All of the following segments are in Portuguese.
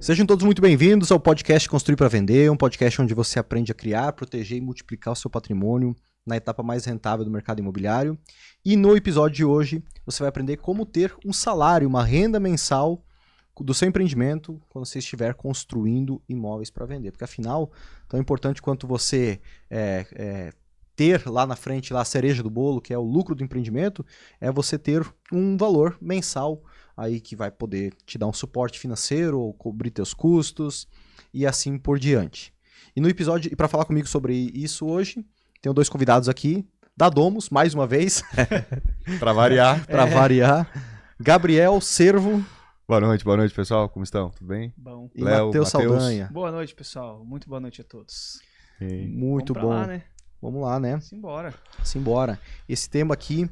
Sejam todos muito bem-vindos ao podcast Construir para Vender, um podcast onde você aprende a criar, proteger e multiplicar o seu patrimônio na etapa mais rentável do mercado imobiliário. E no episódio de hoje, você vai aprender como ter um salário, uma renda mensal do seu empreendimento quando você estiver construindo imóveis para vender. Porque afinal, tão importante quanto você ter lá na frente lá a cereja do bolo, que é o lucro do empreendimento, é você ter um valor mensal aí que vai poder te dar um suporte financeiro ou cobrir teus custos e assim por diante. E no episódio, e para falar comigo sobre isso hoje, tenho dois convidados aqui, da Domus, mais uma vez. Para variar. Para variar. Gabriel Servo. Boa noite, pessoal. Como estão? Tudo bem? Bom. E Matheus Saldanha. Boa noite, pessoal. Muito boa noite a todos. Muito bom. Lá, né? Vamos lá, né? Simbora. Simbora. Esse tema aqui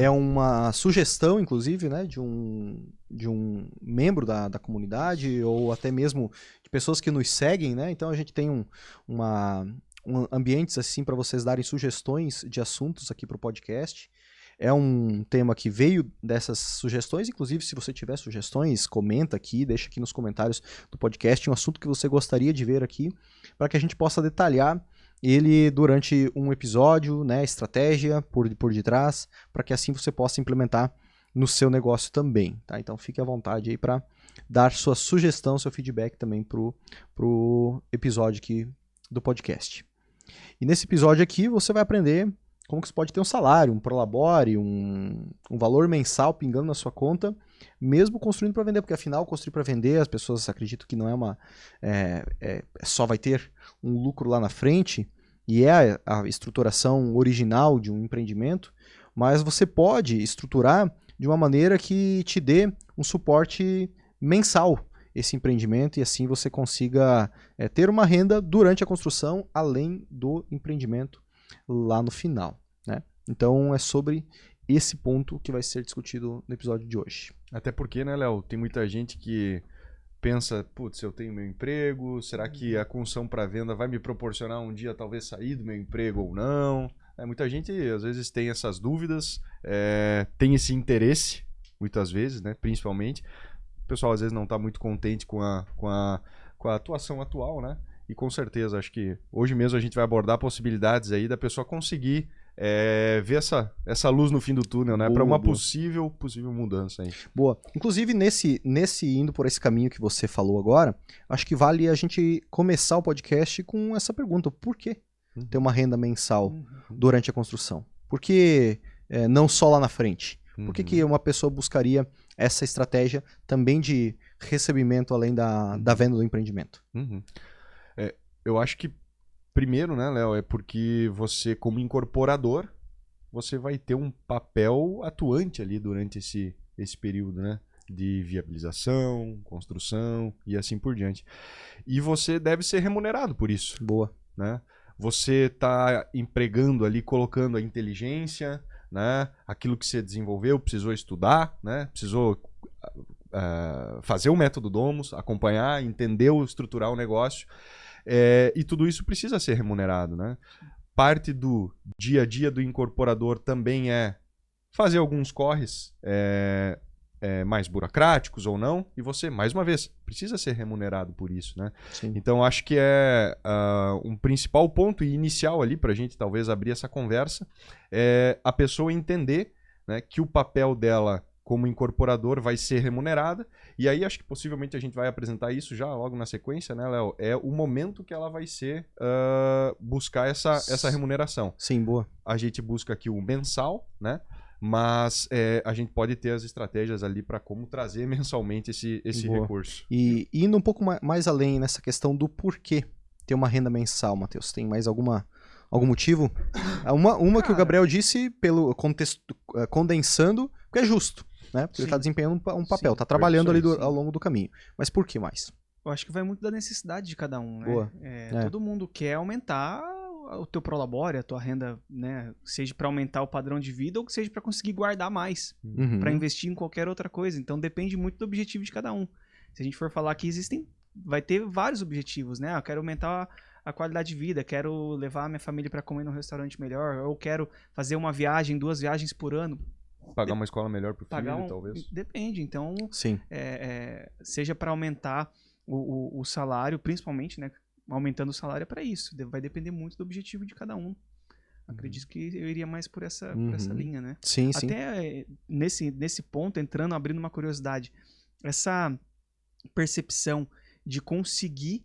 é uma sugestão, inclusive, né, de um membro da comunidade ou até mesmo de pessoas que nos seguem, né? Então a gente tem ambientes assim para vocês darem sugestões de assuntos aqui para o podcast. É um tema que veio dessas sugestões, inclusive se você tiver sugestões, comenta aqui, deixa aqui nos comentários do podcast um assunto que você gostaria de ver aqui, para que a gente possa detalhar ele durante um episódio, né, estratégia por detrás, para que assim você possa implementar no seu negócio também, tá? Então fique à vontade aí para dar sua sugestão, seu feedback também pro episódio aqui do podcast. E nesse episódio aqui você vai aprender como que você pode ter um salário, um prolabore, um valor mensal pingando na sua conta, mesmo construindo para vender, porque afinal construir para vender, as pessoas acreditam que não é só vai ter um lucro lá na frente, e é a estruturação original de um empreendimento, mas você pode estruturar de uma maneira que te dê um suporte mensal esse empreendimento e assim você consiga ter uma renda durante a construção, além do empreendimento lá no final, né? Então é sobre esse ponto que vai ser discutido no episódio de hoje. Até porque, né, Léo, tem muita gente que pensa, putz, eu tenho meu emprego, será que a construção para venda vai me proporcionar um dia talvez sair do meu emprego ou não? Muita gente às vezes tem essas dúvidas, tem esse interesse, muitas vezes, né, principalmente. O pessoal às vezes não está muito contente com a atuação atual, né? E com certeza, acho que hoje mesmo a gente vai abordar possibilidades aí da pessoa conseguir ver essa luz no fim do túnel, né? Para uma possível mudança aí. Boa. Inclusive, indo por esse caminho que você falou agora, acho que vale a gente começar o podcast com essa pergunta. Por que ter uma renda mensal durante a construção? Por que não só lá na frente? Por que uma pessoa buscaria essa estratégia também de recebimento além da venda do empreendimento? Eu acho que primeiro, né, Léo, é porque você, como incorporador, você vai ter um papel atuante ali durante esse período, né, de viabilização, construção e assim por diante. E você deve ser remunerado por isso. Boa. Né? Você está empregando ali, colocando a inteligência, né, aquilo que você desenvolveu, precisou estudar, né, precisou fazer o método Domus, acompanhar, entender, estruturar o negócio. E tudo isso precisa ser remunerado, né? Parte do dia a dia do incorporador também é fazer alguns corres mais burocráticos ou não, e você, mais uma vez, precisa ser remunerado por isso, né? Sim. Então acho que é um principal ponto inicial ali para a gente talvez abrir essa conversa, é a pessoa entender, né, que o papel dela como incorporador vai ser remunerada, e aí acho que possivelmente a gente vai apresentar isso já logo na sequência, né, Léo? É o momento que ela vai ser buscar essa remuneração. Sim, boa. A gente busca aqui o mensal, né? Mas a gente pode ter as estratégias ali para como trazer mensalmente esse recurso. E indo um pouco mais além nessa questão do porquê ter uma renda mensal, Matheus, tem mais algum motivo? Uma que o Gabriel disse, pelo contexto, condensando, porque é justo. Né? Porque ele está desempenhando um papel, está trabalhando ali ao longo do caminho. Mas por que mais? Eu acho que vai muito da necessidade de cada um, né? Boa. Todo mundo quer aumentar o teu prolabore, a tua renda, né? Seja para aumentar o padrão de vida ou que seja para conseguir guardar mais, para investir em qualquer outra coisa. Então depende muito do objetivo de cada um. Se a gente for falar que vai ter vários objetivos, né? Eu quero aumentar a qualidade de vida, quero levar a minha família para comer num restaurante melhor, ou quero fazer uma viagem, 2 viagens por ano. Pagar uma escola melhor pro filho, talvez? Depende. Então, Sim. Seja para aumentar o salário, principalmente, né? Aumentando o salário é para isso. Vai depender muito do objetivo de cada um. Acredito que eu iria mais por essa linha, né? Sim, sim. Até nesse ponto, abrindo uma curiosidade, essa percepção de conseguir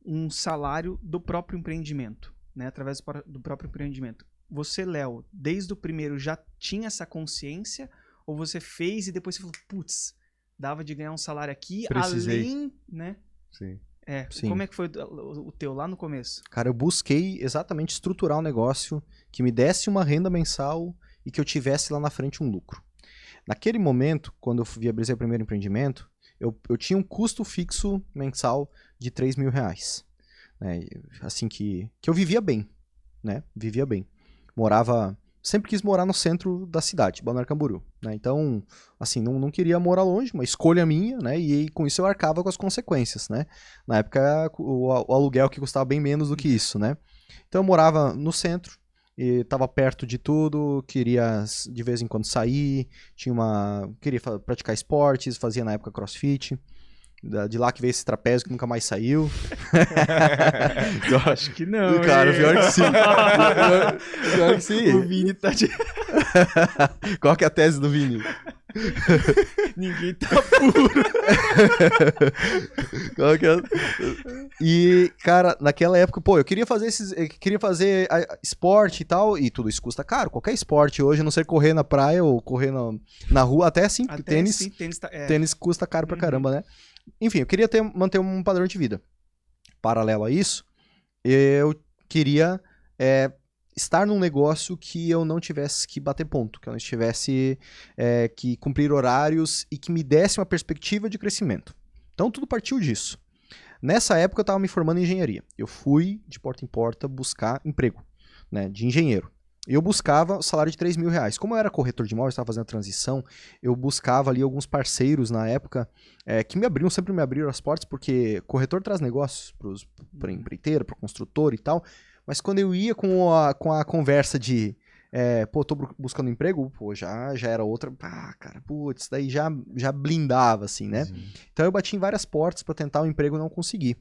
um salário do próprio empreendimento, né? Através do próprio empreendimento. Você, Léo, desde o primeiro já tinha essa consciência? Ou você fez e depois você falou, putz, dava de ganhar um salário aqui, além, né? Sim. Sim. Como é que foi o teu lá no começo? Cara, eu busquei exatamente estruturar um negócio que me desse uma renda mensal e que eu tivesse lá na frente um lucro. Naquele momento, quando eu viabilizei o primeiro empreendimento, eu tinha um custo fixo mensal de R$3.000. Né? Assim que eu vivia bem, né? Vivia bem. Sempre quis morar no centro da cidade, Balneário Camboriú, né? Então, assim, não queria morar longe, uma escolha minha, né? E com isso eu arcava com as consequências, né? Na época, o aluguel que custava bem menos do que isso, né? Então eu morava no centro, e estava perto de tudo, queria de vez em quando sair, queria praticar esportes, fazia na época CrossFit. De lá que veio esse trapézio que nunca mais saiu. Eu acho que não. Cara, pior que sim. Pior que sim. O Vini tá de... Qual que é a tese do Vini? Ninguém tá puro. Qual que é? E, cara, naquela época, pô, eu queria fazer esporte e tal, e tudo isso custa caro. Qualquer esporte hoje, a não ser correr na praia ou correr na rua, até assim, porque tênis custa caro pra caramba, né? Enfim, eu queria manter um padrão de vida. Paralelo a isso, eu queria estar num negócio que eu não tivesse que bater ponto, que eu não tivesse que cumprir horários e que me desse uma perspectiva de crescimento. Então tudo partiu disso. Nessa época eu estava me formando em engenharia. Eu fui de porta em porta buscar emprego, né, de engenheiro. Eu buscava o salário de R$3.000. Como eu era corretor de imóveis, estava fazendo a transição, eu buscava ali alguns parceiros na época que sempre me abriram as portas, porque corretor traz negócios para empreiteiro, para construtor e tal, mas quando eu ia com a conversa de tô buscando emprego, pô, já era outra, cara, putz, daí já blindava, assim, né? Sim. Então eu bati em várias portas para tentar um emprego e não consegui.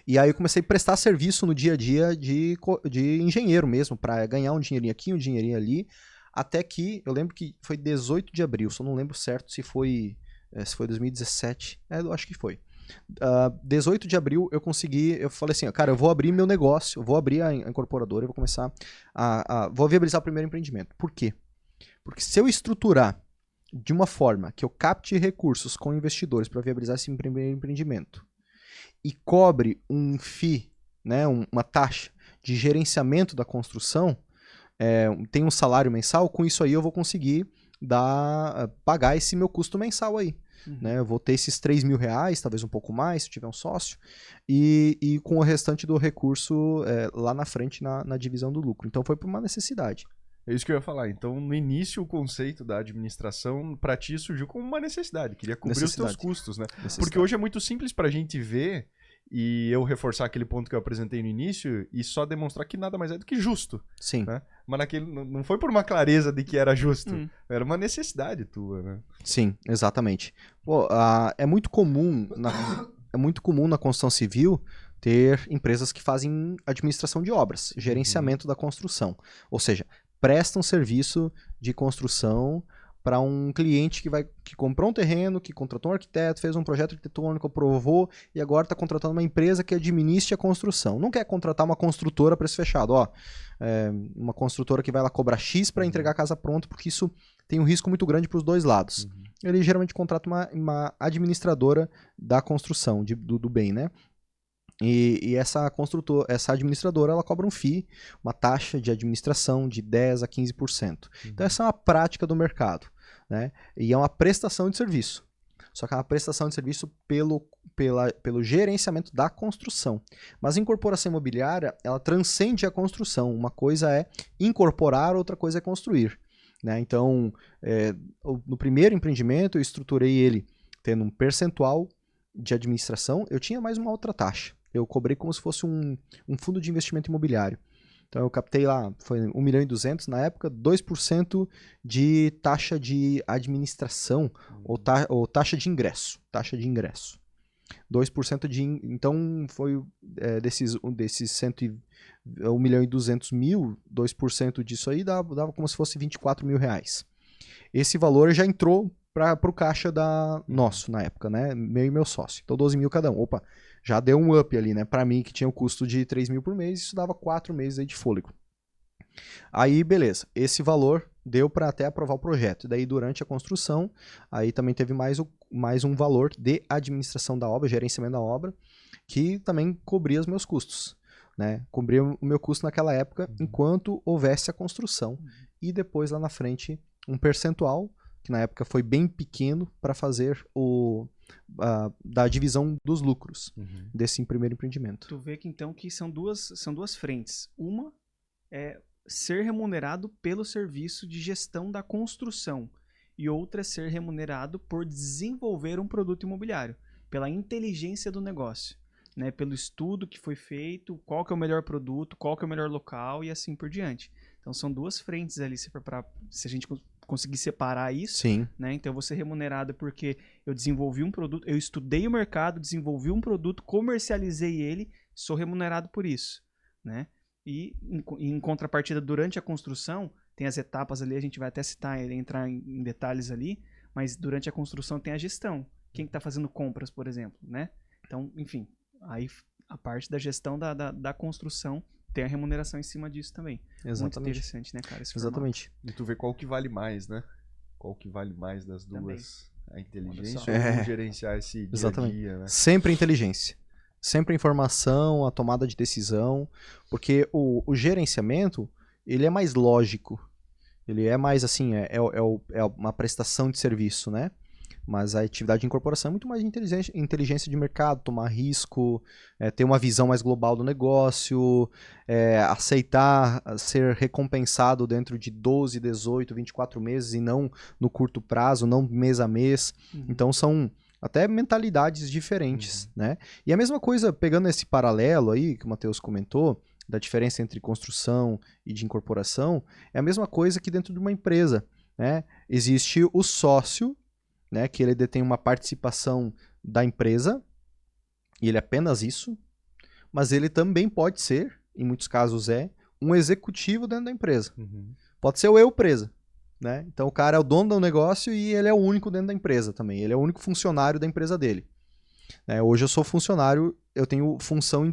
E aí eu comecei a prestar serviço no dia a dia de engenheiro mesmo, para ganhar um dinheirinho aqui, um dinheirinho ali, até que, eu lembro que foi 18 de abril, só não lembro certo se foi 2017, eu acho que foi. 18 de abril eu falei assim, cara, eu vou abrir meu negócio, eu vou abrir a incorporadora, eu vou começar vou viabilizar o primeiro empreendimento. Por quê? Porque se eu estruturar de uma forma que eu capte recursos com investidores para viabilizar esse primeiro empreendimento, e cobre um FII, né, uma taxa de gerenciamento da construção, tem um salário mensal, com isso aí eu vou conseguir pagar esse meu custo mensal aí. Uhum. Né, eu vou ter esses R$3.000, talvez um pouco mais, se tiver um sócio, e com o restante do recurso lá na frente na divisão do lucro. Então foi por uma necessidade. É isso que eu ia falar. Então, no início, o conceito da administração, para ti, surgiu como uma necessidade. Queria cobrir os teus custos, né? Porque hoje é muito simples para a gente ver e eu reforçar aquele ponto que eu apresentei no início e só demonstrar que nada mais é do que justo. Sim. Né? Mas não foi por uma clareza de que era justo. Era uma necessidade tua, né? Sim, exatamente. Pô, é muito comum na construção civil ter empresas que fazem administração de obras, gerenciamento da construção. Ou seja, prestam serviço de construção para um cliente que comprou um terreno, que contratou um arquiteto, fez um projeto arquitetônico, aprovou e agora está contratando uma empresa que administre a construção. Não quer contratar uma construtora para esse fechado. Uma construtora que vai lá cobrar X para entregar a casa pronta, porque isso tem um risco muito grande para os dois lados. Ele geralmente contrata uma administradora da construção, do bem, né? E essa administradora, ela cobra um FII, uma taxa de administração de 10% a 15%. Então essa é uma prática do mercado, né? E é uma prestação de serviço. Só que é uma prestação de serviço pelo gerenciamento da construção. Mas a incorporação imobiliária, ela transcende a construção. Uma coisa é incorporar, outra coisa é construir. Né? Então, no primeiro empreendimento, eu estruturei ele tendo um percentual de administração. Eu tinha mais uma outra taxa. Eu cobrei como se fosse um fundo de investimento imobiliário. Então eu captei lá, foi 1.200.000 na época, 2% de taxa de administração ou taxa de ingresso. 2% então foi desses 1.200.000, 2% disso aí dava como se fosse 24 mil reais. Esse valor já entrou para o caixa nosso na época, né? Meu e meu sócio. Então 12 mil cada um. Opa, já deu um up ali, né? Para mim, que tinha o custo de 3 mil por mês, isso dava 4 meses aí de fôlego. Aí, beleza. Esse valor deu para até aprovar o projeto. E daí, durante a construção, aí também teve mais um valor de administração da obra, gerenciamento da obra, que também cobria os meus custos. Né? Cobria o meu custo naquela época, enquanto houvesse a construção. E depois, lá na frente, um percentual, que na época foi bem pequeno, para fazer da divisão dos lucros desse primeiro empreendimento. Tu vê que então que são duas frentes. Uma é ser remunerado pelo serviço de gestão da construção e outra é ser remunerado por desenvolver um produto imobiliário, pela inteligência do negócio, né? Pelo estudo que foi feito, qual que é o melhor produto, qual que é o melhor local e assim por diante. Então são duas frentes ali, se a gente conseguir separar isso, Sim. Né? Então eu vou ser remunerado porque eu desenvolvi um produto, eu estudei o mercado, desenvolvi um produto, comercializei ele, sou remunerado por isso, né? E em contrapartida, durante a construção, tem as etapas ali, a gente vai até entrar em detalhes ali, mas durante a construção tem a gestão. Quem está fazendo compras, por exemplo, né? Então, enfim, aí a parte da gestão da construção tem a remuneração em cima disso também. Exatamente. Muito interessante, né, cara? Exatamente. E tu vê qual que vale mais, né? Qual que vale mais das duas? Também. A inteligência ou gerenciar esse dia Exatamente. a dia, né? Sempre inteligência. Sempre a informação, a tomada de decisão, porque o gerenciamento, ele é mais lógico, ele é mais assim, é uma prestação de serviço, né? Mas a atividade de incorporação é muito mais inteligência de mercado, tomar risco, ter uma visão mais global do negócio, aceitar ser recompensado dentro de 12, 18, 24 meses e não no curto prazo, não mês a mês. Então são até mentalidades diferentes, né? E a mesma coisa, pegando esse paralelo aí que o Matheus comentou, da diferença entre construção e de incorporação, é a mesma coisa que dentro de uma empresa, né? Existe o sócio, né, que ele detém uma participação da empresa, e ele é apenas isso, mas ele também pode ser, em muitos casos um executivo dentro da empresa. Pode ser o eu presa. Né? Então o cara é o dono do negócio e ele é o único dentro da empresa também. Ele é o único funcionário da empresa dele. Hoje eu sou funcionário, eu tenho função em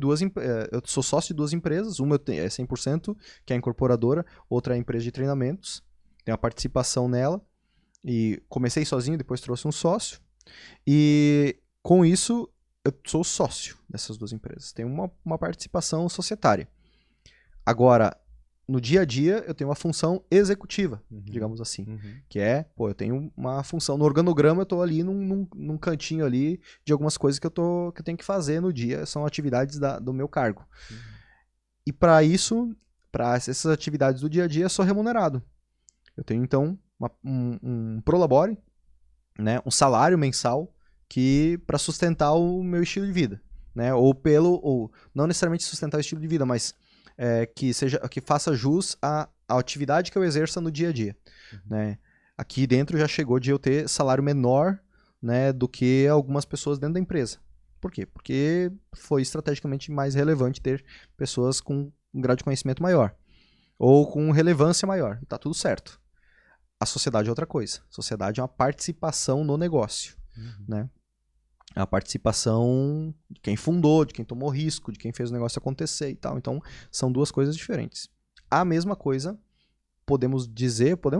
eu sou sócio de 2 empresas. Uma é 100%, que é a incorporadora, outra é a empresa de treinamentos. Tenho a participação nela. E comecei sozinho, depois trouxe um sócio. E com isso eu sou sócio dessas 2 empresas. Tenho uma participação societária. Agora, no dia a dia, eu tenho uma função executiva, digamos assim. Que eu tenho uma função. No organograma, eu estou ali num cantinho ali de algumas coisas que eu tenho que fazer no dia. São atividades do meu cargo. E para isso, para essas atividades do dia a dia, eu sou remunerado. Eu tenho, então, um prolabore, né, um salário mensal para sustentar o meu estilo de vida. Né? Ou não necessariamente sustentar o estilo de vida, mas que faça jus à atividade que eu exerça no dia a dia. Né? Aqui dentro já chegou de eu ter salário menor, né, do que algumas pessoas dentro da empresa. Por quê? Porque foi estrategicamente mais relevante ter pessoas com um grau de conhecimento maior. Ou com relevância maior. Tá tudo certo. A sociedade é outra coisa. A sociedade é uma participação no negócio. Né? É a participação de quem fundou, de quem tomou risco, de quem fez o negócio acontecer e tal. Então, são 2 coisas diferentes. A mesma coisa, podemos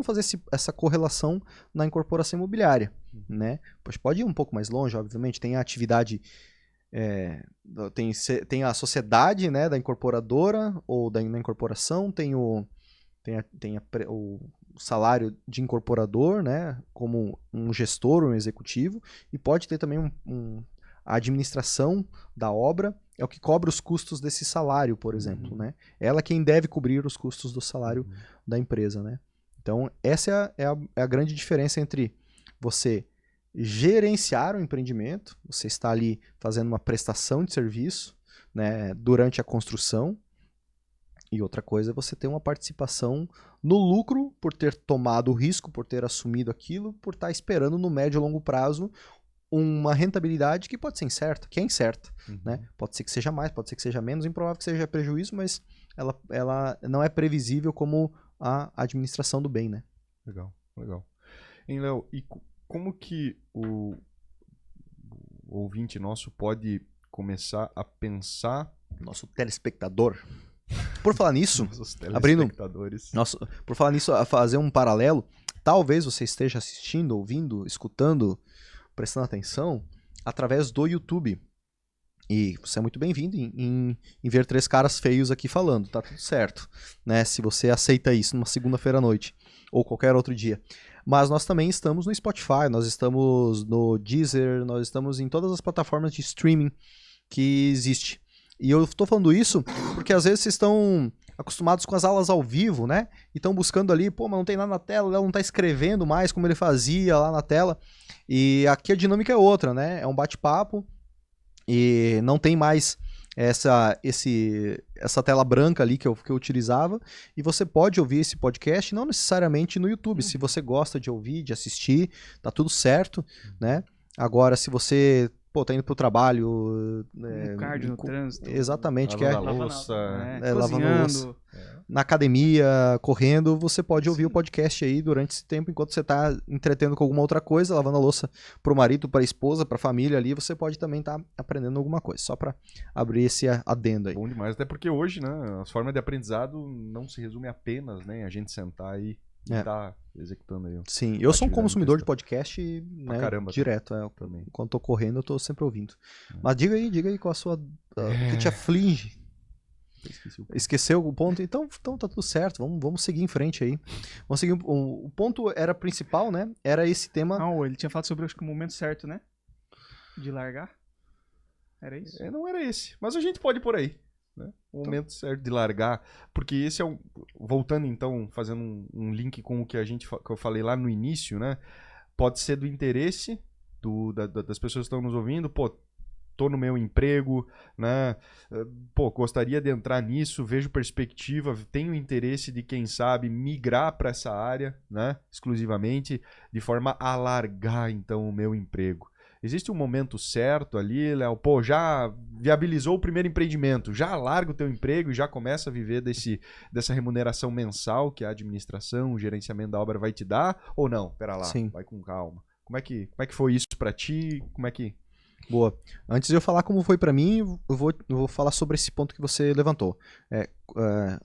fazer essa correlação na incorporação imobiliária. Né? Pode ir um pouco mais longe, obviamente. Tem a atividade, tem a sociedade, né, da incorporadora ou da incorporação, tem o salário de incorporador, né, como um gestor, um executivo, e pode ter também a administração da obra, é o que cobra os custos desse salário, por exemplo. Né? Ela é quem deve cobrir os custos do salário da empresa. Né? Então, essa é a grande diferença entre você gerenciar o empreendimento, você está ali fazendo uma prestação de serviço, né, durante a construção, e outra coisa é você ter uma participação no lucro por ter tomado o risco, por ter assumido aquilo, por estar esperando no médio e longo prazo uma rentabilidade que pode ser incerta, que é incerta, né? Pode ser que seja mais, pode ser que seja menos, improvável que seja prejuízo, mas ela não é previsível como a administração do bem, né? Legal. Hein, Léo, e como que o ouvinte nosso pode começar a pensar... Nosso telespectador. Por falar nisso, por falar nisso, a fazer um paralelo, talvez você esteja assistindo, ouvindo, escutando, prestando atenção, através do YouTube. E você é muito bem-vindo em ver 3 caras feios aqui falando, tá tudo certo, né? Se você aceita isso numa segunda-feira à noite, ou qualquer outro dia. Mas nós também estamos no Spotify, nós estamos no Deezer, nós estamos em todas as plataformas de streaming que existe. E eu tô falando isso porque às vezes vocês estão acostumados com as aulas ao vivo, né? E estão buscando ali, pô, mas não tem nada na tela, ela não tá escrevendo mais como ele fazia lá na tela. E aqui a dinâmica é outra, né? É um bate-papo e não tem mais essa tela branca ali que eu utilizava. E você pode ouvir esse podcast não necessariamente no YouTube. Se você gosta de ouvir, de assistir, tá tudo certo, né? Agora, se você... Pô, tá indo pro trabalho... No cardio, no trânsito. Exatamente. Lavando a louça. Lavando a louça. Na academia, correndo, você pode ouvir o podcast aí durante esse tempo, enquanto você tá entretendo com alguma outra coisa, lavando a louça pro marido, pra esposa, pra família ali, você pode também estar aprendendo alguma coisa, só pra abrir esse adendo aí. Bom demais, até porque hoje, né, as formas de aprendizado não se resume apenas, né, a gente sentar aí e tá executando aí. Sim, eu sou um consumidor de podcast, né, caramba, direto. Também. Quando tô correndo, eu tô sempre ouvindo. Mas diga aí qual a sua... O que te aflige? Esqueceu o ponto? Então tá tudo certo, vamos seguir em frente aí. Vamos seguir. O ponto era principal, né? Era esse tema... Não, ele tinha falado sobre, acho que o momento certo, né? De largar. Era isso? Não era esse, mas a gente pode ir por aí. Né? O momento certo de largar, porque esse é voltando então, fazendo um link com o que eu falei lá no início, né? Pode ser do interesse das pessoas que estão nos ouvindo, pô, tô no meu emprego, né? Pô, gostaria de entrar nisso, vejo perspectiva, tenho interesse de, quem sabe, migrar para essa área, né? Exclusivamente, de forma a largar então o meu emprego. Existe um momento certo ali, Léo? Pô, já viabilizou o primeiro empreendimento, já larga o teu emprego e já começa a viver dessa remuneração mensal que a administração, o gerenciamento da obra vai te dar? Ou não? Pera lá, Sim. Vai com calma. Como é que foi isso pra ti? Como é que... Boa. Antes de eu falar como foi pra mim, eu vou falar sobre esse ponto que você levantou.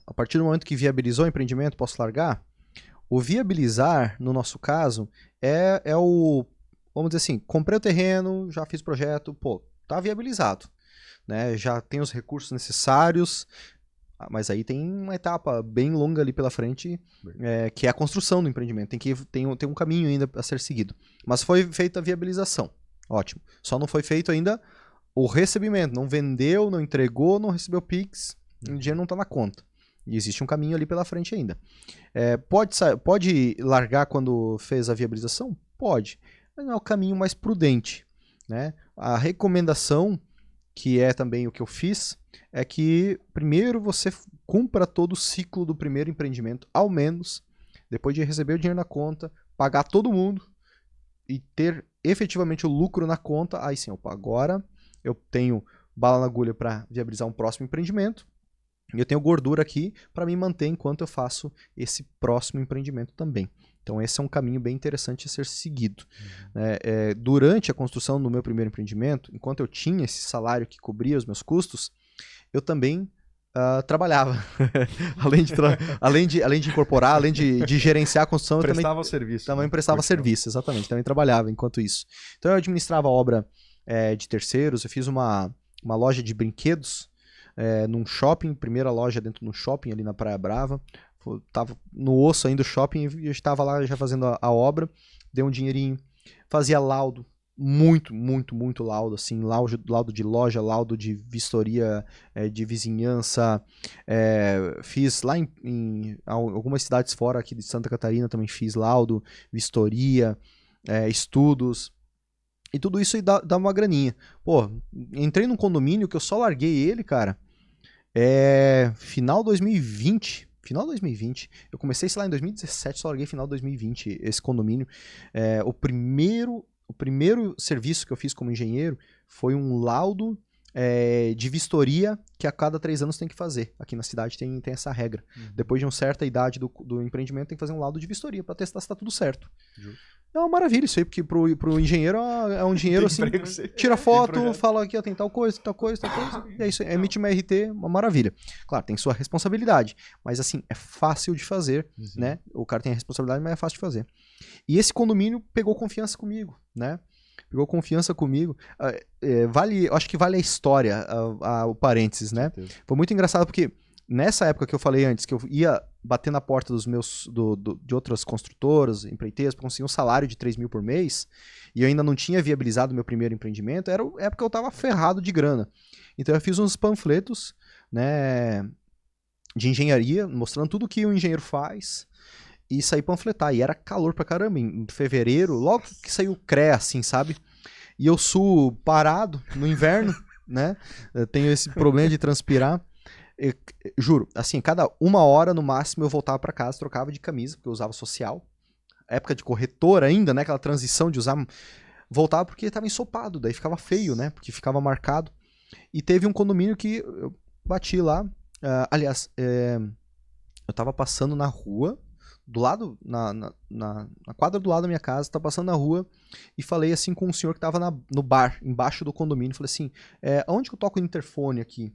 A partir do momento que viabilizou o empreendimento, posso largar? O viabilizar, no nosso caso, é o... Vamos dizer assim, comprei o terreno, já fiz o projeto, pô, tá viabilizado, né? Já tem os recursos necessários, mas aí tem uma etapa bem longa ali pela frente, que é a construção do empreendimento. Tem um caminho ainda a ser seguido. Mas foi feita a viabilização, ótimo. Só não foi feito ainda o recebimento, não vendeu, não entregou, não recebeu Pix, o dinheiro não tá na conta. E existe um caminho ali pela frente ainda. Pode largar quando fez a viabilização? Pode. Mas não é o caminho mais prudente, né? A recomendação, que é também o que eu fiz, é que primeiro você cumpra todo o ciclo do primeiro empreendimento, ao menos, depois de receber o dinheiro na conta, pagar todo mundo e ter efetivamente o lucro na conta. Aí sim, opa, agora eu tenho bala na agulha para viabilizar um próximo empreendimento e eu tenho gordura aqui para me manter enquanto eu faço esse próximo empreendimento também. Então esse é um caminho bem interessante a ser seguido. Durante a construção do meu primeiro empreendimento, enquanto eu tinha esse salário que cobria os meus custos, eu também trabalhava. além de incorporar, além de gerenciar a construção, eu também prestava serviço, exatamente. Também trabalhava enquanto isso. Então eu administrava a obra de terceiros, eu fiz uma loja de brinquedos num shopping, primeira loja dentro de um shopping ali na Praia Brava. Tava no osso ainda do shopping e eu estava lá já fazendo a obra, dei um dinheirinho, fazia laudo, muito laudo, assim, laudo de loja, laudo de vistoria, de vizinhança, fiz lá em algumas cidades fora aqui de Santa Catarina, também fiz laudo, vistoria, estudos, e tudo isso aí dá uma graninha. Pô, entrei num condomínio que eu só larguei ele, cara, final 2020, eu comecei, sei lá, em 2017, só larguei final de 2020 esse condomínio. O primeiro o primeiro serviço que eu fiz como engenheiro foi um laudo de vistoria que a cada 3 anos tem que fazer. Aqui na cidade tem essa regra. Depois de uma certa idade do empreendimento, tem que fazer um laudo de vistoria para testar se está tudo certo. É uma maravilha isso aí, porque pro engenheiro é um engenheiro assim, tira foto, fala aqui, ó, tem tal coisa, e é isso, emite uma RT, uma maravilha. Claro, tem sua responsabilidade, mas assim, é fácil de fazer, né? O cara tem a responsabilidade, mas é fácil de fazer. E esse condomínio pegou confiança comigo, né? Pegou confiança comigo. Acho que vale a história, o parênteses, né? Foi muito engraçado porque nessa época que eu falei antes, que eu ia bater na porta de outras construtoras, empreiteiras, para conseguir um salário de 3 mil por mês, e eu ainda não tinha viabilizado meu primeiro empreendimento, era a época que eu estava ferrado de grana. Então eu fiz uns panfletos, né, de engenharia, mostrando tudo que o engenheiro faz, e saí panfletar. E era calor pra caramba, em fevereiro, logo que saiu o CREA, assim, sabe? E eu suo parado no inverno, né? Eu tenho esse problema de transpirar. Juro, assim, cada 1 hora no máximo eu voltava pra casa, trocava de camisa, porque eu usava social. Época de corretor ainda, né? Aquela transição de usar. Voltava porque tava ensopado, daí ficava feio, né? Porque ficava marcado. E teve um condomínio que eu bati lá. Aliás, eu tava passando na rua, do lado, na quadra do lado da minha casa, tava passando na rua e falei assim com um senhor que tava no bar, embaixo do condomínio. Falei assim, aonde que eu toco o interfone aqui?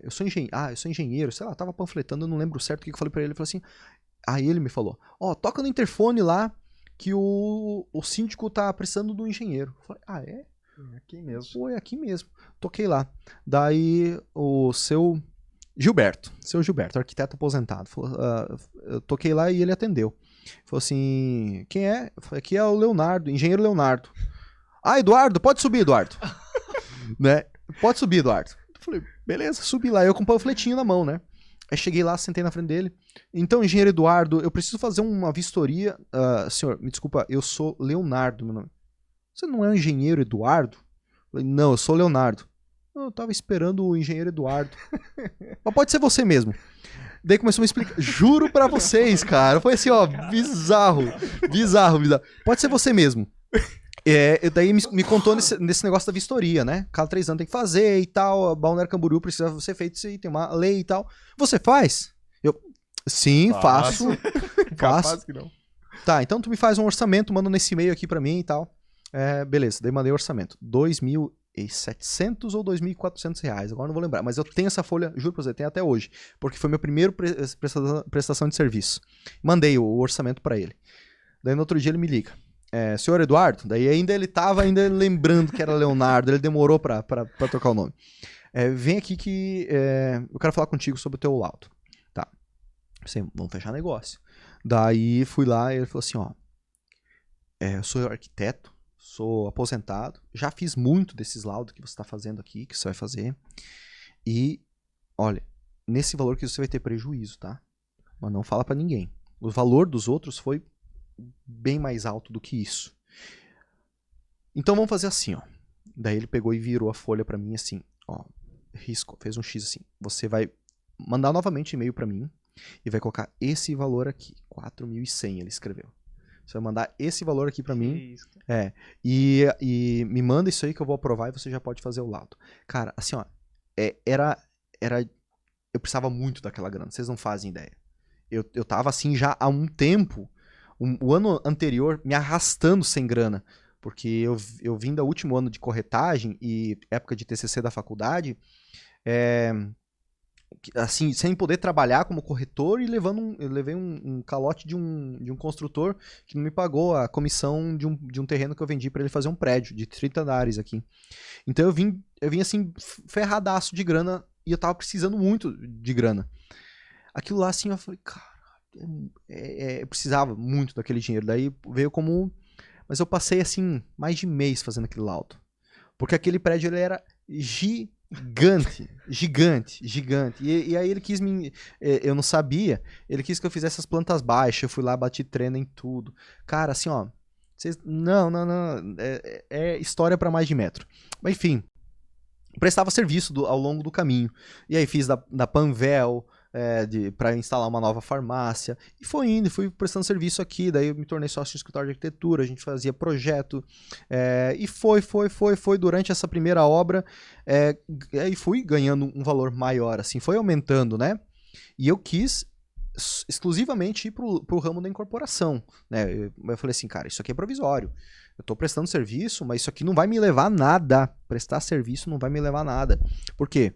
Eu sou engenheiro, sei lá, tava panfletando, eu não lembro certo o que eu falei pra ele. Ele falou assim, aí ele me falou, toca no interfone lá que o síndico tá precisando do engenheiro. Eu falei, é? É aqui mesmo. Foi aqui mesmo. Toquei lá. Daí o seu Gilberto, arquiteto aposentado, falou, eu toquei lá e ele atendeu. Falou assim, quem é? Eu falei, aqui é o Leonardo, engenheiro Leonardo. Eduardo, pode subir, Eduardo. Né? Pode subir, Eduardo. Eu falei, beleza, subi lá, eu com um panfletinho na mão, né? Aí cheguei lá, sentei na frente dele. Então, engenheiro Eduardo, eu preciso fazer uma vistoria. Senhor, me desculpa, eu sou Leonardo, meu nome. Você não é o engenheiro Eduardo? Eu falei, não, eu sou Leonardo. Eu tava esperando o engenheiro Eduardo. Mas pode ser você mesmo. Daí começou a me explicar. Juro pra vocês, cara. Foi assim, bizarro. Pode ser você mesmo. Daí me contou nesse negócio da vistoria, né? Cada 3 anos tem que fazer e tal. A Balneário Camboriú precisa ser feito e tem uma lei e tal. Você faz? Eu, sim, faço. Capaz que não. Tá, então tu me faz um orçamento, manda nesse e-mail aqui pra mim e tal. Beleza, daí mandei o orçamento. 2.700 ou 2.400 reais, agora não vou lembrar, mas eu tenho essa folha, juro pra você, tenho até hoje, porque foi meu primeiro prestação de serviço. Mandei o orçamento pra ele. Daí no outro dia ele me liga. Senhor Eduardo, daí ainda ele tava lembrando que era Leonardo, ele demorou pra trocar o nome. Vem aqui que eu quero falar contigo sobre o teu laudo. Tá. Pensei, vamos fechar negócio. Daí fui lá e ele falou assim, eu sou arquiteto, sou aposentado, já fiz muito desses laudos que você está fazendo aqui, que você vai fazer. E, olha, nesse valor que você vai ter prejuízo, tá? Mas não fala pra ninguém. O valor dos outros foi bem mais alto do que isso. Então vamos fazer assim, Daí ele pegou e virou a folha pra mim assim, risco, fez um X assim. Você vai mandar novamente e-mail pra mim e vai colocar esse valor aqui, 4.100, ele escreveu. Você vai mandar esse valor aqui pra mim. Isso, E me manda isso aí que eu vou aprovar e você já pode fazer o laudo. Cara, assim, eu precisava muito daquela grana, vocês não fazem ideia. Eu tava assim já há um tempo, o ano anterior, me arrastando sem grana. Porque eu vim do último ano de corretagem e época de TCC da faculdade, assim, sem poder trabalhar como corretor e eu levei um calote de um construtor que não me pagou a comissão de um terreno que eu vendi para ele fazer um prédio de 30 andares aqui. Então eu vim assim, ferradaço de grana e eu tava precisando muito de grana. Aquilo lá assim, eu falei, cara, eu precisava muito daquele dinheiro. Daí veio como... Mas eu passei assim, mais de mês fazendo aquele laudo. Porque aquele prédio ele era gigante. E aí ele quis eu não sabia. Ele quis que eu fizesse as plantas baixas. Eu fui lá, bati treino em tudo. Cara, assim, não. É história pra mais de metro. Mas enfim, prestava serviço ao longo do caminho. E aí fiz da Panvel, para instalar uma nova farmácia. E foi indo, fui prestando serviço aqui, daí eu me tornei sócio de escritório de arquitetura, a gente fazia projeto, e foi durante essa primeira obra, e fui ganhando um valor maior, assim, foi aumentando, né? E eu quis exclusivamente ir pro ramo da incorporação, né? Eu falei assim, cara, isso aqui é provisório. Eu tô prestando serviço, mas isso aqui não vai me levar a nada. Prestar serviço não vai me levar a nada. Por quê?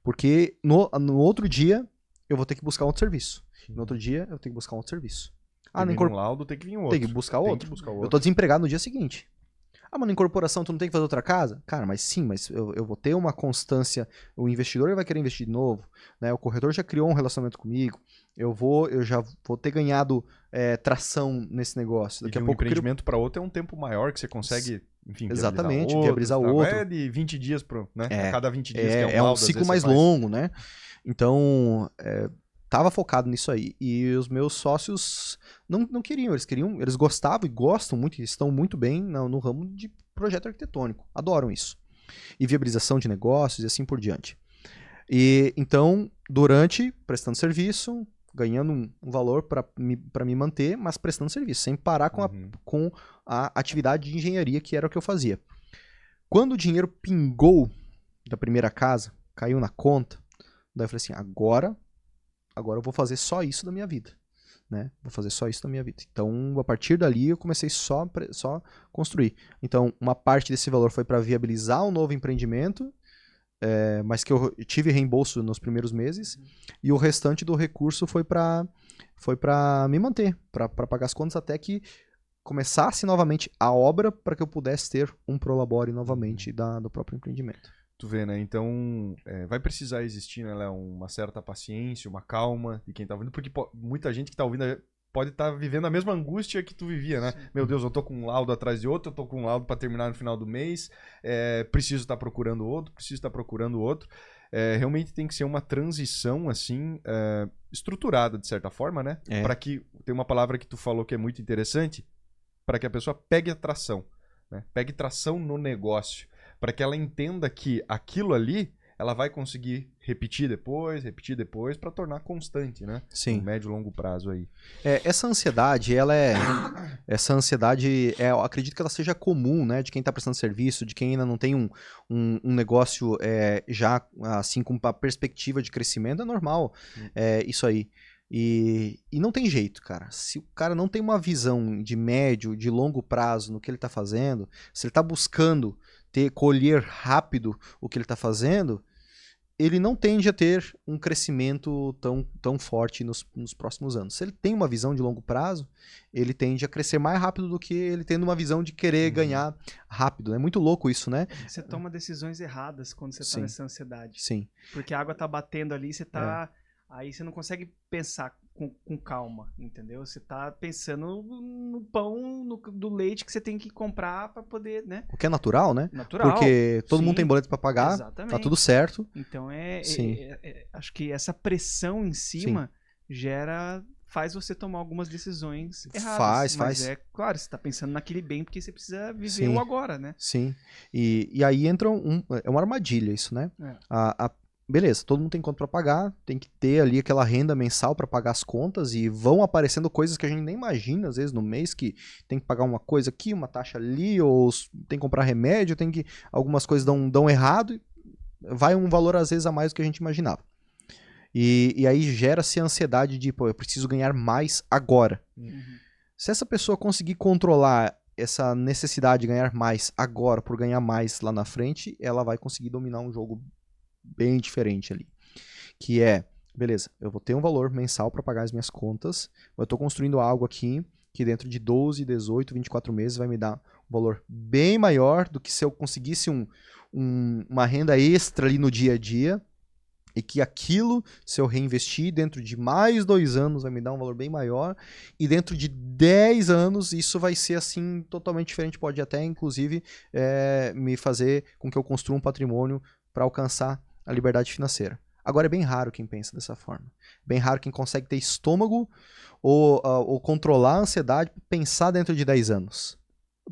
Porque no outro dia eu vou ter que buscar outro serviço. No outro dia eu tenho que buscar outro serviço. No laudo tem que vir outro. Tem que buscar outro. Eu tô desempregado no dia seguinte. Ah, mas na incorporação tu não tem que fazer outra casa? Cara, mas sim, mas eu vou ter uma constância, o investidor vai querer investir de novo, né? O corretor já criou um relacionamento comigo, eu já vou ter ganhado tração nesse negócio. Daqui a pouco empreendimento para outro é um tempo maior que você consegue, enfim, exatamente, viabilizar outro. É de 20 dias, né? A cada 20 dias que é um ciclo mais longo, né? Então, tava focado nisso aí. E os meus sócios não queriam, eles gostavam e gostam muito, estão muito bem no ramo de projeto arquitetônico. Adoram isso. E viabilização de negócios e assim por diante. E então, prestando serviço, ganhando um valor para me manter, mas prestando serviço, sem parar com a atividade de engenharia, que era o que eu fazia. Quando o dinheiro pingou da primeira casa, caiu na conta, daí eu falei assim, agora eu vou fazer só isso da minha vida, né? Vou fazer só isso da minha vida. Então, a partir dali, eu comecei só construir. Então, uma parte desse valor foi para viabilizar um novo empreendimento, mas que eu tive reembolso nos primeiros meses, e o restante do recurso foi para me manter, para pagar as contas até que começasse novamente a obra, para que eu pudesse ter um prolabore novamente do próprio empreendimento. Tu vê, né? Então, vai precisar existir, né, Léo, uma certa paciência, uma calma de quem tá ouvindo, porque muita gente que tá ouvindo pode estar vivendo a mesma angústia que tu vivia, né? Sim. Meu Deus, eu tô com um laudo atrás de outro, eu tô com um laudo para terminar no final do mês, preciso estar procurando outro. Realmente tem que ser uma transição, assim, estruturada, de certa forma, né? Para que, tem uma palavra que tu falou que é muito interessante, para que a pessoa pegue a tração, né? Pegue tração no negócio, para que ela entenda que aquilo ali ela vai conseguir repetir depois, para tornar constante, né? Sim. No médio e longo prazo aí. Essa ansiedade, eu acredito que ela seja comum, né? De quem está prestando serviço, de quem ainda não tem um negócio já assim com uma perspectiva de crescimento, é normal isso aí. E não tem jeito, cara. Se o cara não tem uma visão de médio, de longo prazo no que ele está fazendo, se ele está buscando colher rápido o que ele está fazendo, ele não tende a ter um crescimento tão forte nos próximos anos. Se ele tem uma visão de longo prazo, ele tende a crescer mais rápido do que ele tendo uma visão de querer ganhar rápido. É muito louco isso, né? Você toma decisões erradas quando você está nessa ansiedade. Sim. Porque a água tá batendo ali, você tá... Aí você não consegue pensar com calma, entendeu? Você tá pensando no pão, do leite que você tem que comprar para poder, né? O que é natural, né? Natural. Porque todo mundo tem boleto para pagar, exatamente. Tá tudo certo. Então acho que essa pressão em cima faz você tomar algumas decisões erradas. Faz. Mas claro, você tá pensando naquele bem porque você precisa viver o agora, né? Sim. E aí entra uma armadilha isso, né? Beleza, todo mundo tem conta para pagar, tem que ter ali aquela renda mensal para pagar as contas, e vão aparecendo coisas que a gente nem imagina, às vezes, no mês, que tem que pagar uma coisa aqui, uma taxa ali, ou tem que comprar remédio, algumas coisas dão errado, vai um valor, às vezes, a mais do que a gente imaginava. E aí gera-se a ansiedade de, eu preciso ganhar mais agora. Se essa pessoa conseguir controlar essa necessidade de ganhar mais agora, por ganhar mais lá na frente, ela vai conseguir dominar um jogo bem diferente ali, que beleza, eu vou ter um valor mensal para pagar as minhas contas, eu estou construindo algo aqui que dentro de 12, 18, 24 meses vai me dar um valor bem maior do que se eu conseguisse uma renda extra ali no dia a dia, e que aquilo, se eu reinvestir dentro de mais 2 anos, vai me dar um valor bem maior, e dentro de 10 anos isso vai ser assim totalmente diferente, pode até inclusive me fazer com que eu construa um patrimônio para alcançar a liberdade financeira. Agora é bem raro quem pensa dessa forma. Bem raro quem consegue ter estômago ou controlar a ansiedade para pensar dentro de 10 anos.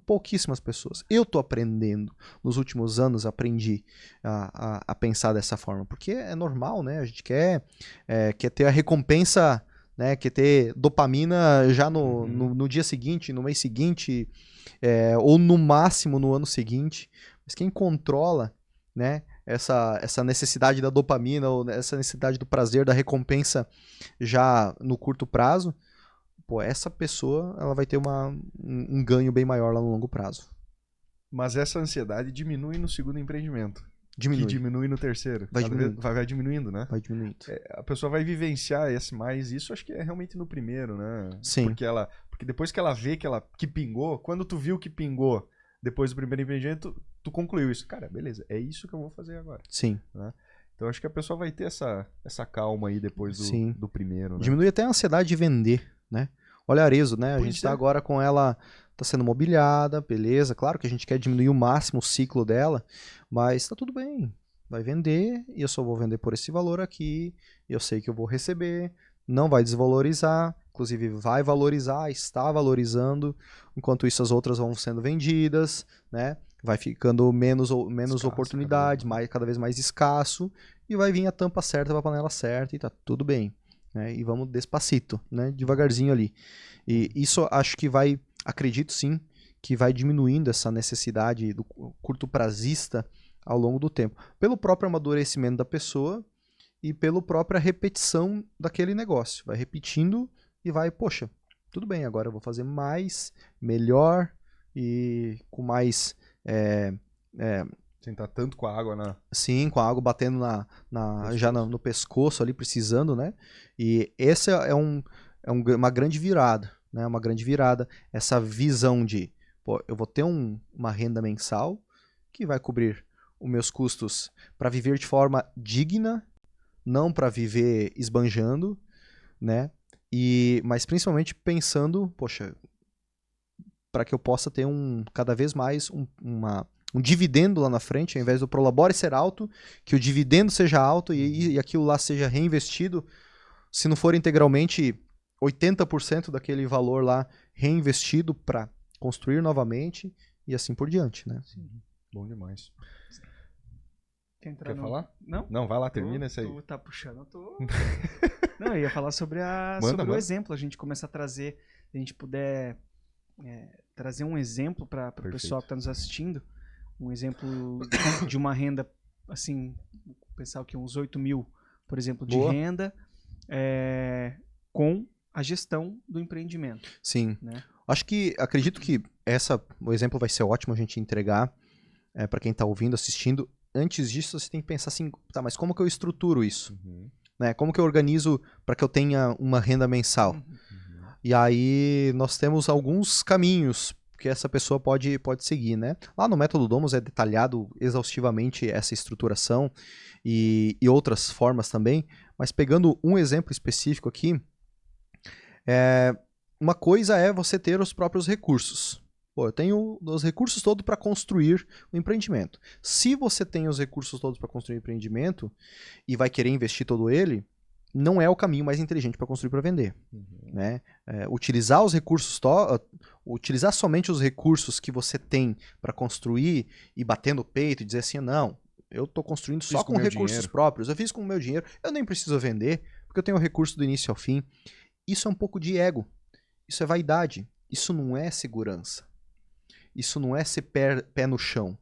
Pouquíssimas pessoas. Eu tô aprendendo. Nos últimos anos aprendi a pensar dessa forma. Porque é normal, né? A gente quer ter a recompensa, né? Quer ter dopamina já no dia seguinte, no mês seguinte, ou no máximo no ano seguinte. Mas quem controla, né? Essa necessidade da dopamina, ou essa necessidade do prazer, da recompensa já no curto prazo, pô, essa pessoa ela vai ter um ganho bem maior lá no longo prazo. Mas essa ansiedade diminui no segundo empreendimento. Diminui. Que diminui no terceiro. Vai diminuindo. Vai diminuindo, né? Vai diminuindo. A pessoa vai vivenciar mais isso, acho que é realmente no primeiro, né? Sim. Porque depois que ela vê que pingou, quando tu viu que pingou depois do primeiro empreendimento, tu concluiu isso. Cara, beleza, é isso que eu vou fazer agora. Sim. Né? Então acho que a pessoa vai ter essa calma aí depois do primeiro, né? Diminui até a ansiedade de vender, né? Olha a Arezzo, né? A gente tá agora com ela, tá sendo mobiliada, beleza. Claro que a gente quer diminuir o máximo o ciclo dela, mas tá tudo bem. Vai vender e eu só vou vender por esse valor aqui. Eu sei que eu vou receber, não vai desvalorizar, inclusive vai valorizar, está valorizando. Enquanto isso as outras vão sendo vendidas, né? Vai ficando menos escasso, oportunidades, cada vez mais escasso, e vai vir a tampa certa para a panela certa e tá tudo bem. Né? E vamos despacito, né? Devagarzinho ali. E isso acho que acredito sim, que vai diminuindo essa necessidade do curto prazista ao longo do tempo. Pelo próprio amadurecimento da pessoa e pela própria repetição daquele negócio. Vai repetindo e vai, poxa, tudo bem, agora eu vou fazer mais, melhor e com mais... Sem estar tanto com a água na... Sim, com a água batendo já no pescoço ali, precisando, né? E essa uma grande virada, né? Uma grande virada. Essa visão de, pô, eu vou ter uma renda mensal que vai cobrir os meus custos para viver de forma digna, não para viver esbanjando, né? Mas principalmente pensando, poxa, para que eu possa ter cada vez mais um dividendo lá na frente, ao invés do Prolabore ser alto, que o dividendo seja alto e aquilo lá seja reinvestido, se não for integralmente 80% daquele valor lá reinvestido para construir novamente e assim por diante, né? Sim. Bom demais. Quer falar? Não? Não, vai lá, termina isso aí. Tu tá puxando, eu tô... Não, eu ia falar sobre o exemplo, a gente começar a trazer, se a gente puder trazer um exemplo para o pessoal que está nos assistindo, um exemplo de uma renda, assim, pensar que uns 8 mil, por exemplo, de renda, com a gestão do empreendimento. Sim. Né? Acredito que o exemplo vai ser ótimo a gente entregar para quem está ouvindo, assistindo. Antes disso, você tem que pensar assim, tá, mas como que eu estruturo isso? Uhum. Né? Como que eu organizo para que eu tenha uma renda mensal? Uhum. E aí nós temos alguns caminhos que essa pessoa pode seguir, né? Lá no Método Domus é detalhado exaustivamente essa estruturação e outras formas também, mas pegando um exemplo específico aqui, uma coisa é você ter os próprios recursos. Pô, eu tenho os recursos todos para construir o empreendimento. Se você tem os recursos todos para construir o empreendimento e vai querer investir todo ele, não é o caminho mais inteligente para construir para vender. Uhum. Né? Utilizar os recursos, utilizar somente os recursos que você tem para construir e bater no peito e dizer assim, não, eu estou construindo só com recursos próprios, eu fiz com o meu dinheiro, eu nem preciso vender, porque eu tenho o recurso do início ao fim. Isso é um pouco de ego, isso é vaidade, isso não é segurança. Isso não é ser pé no chão.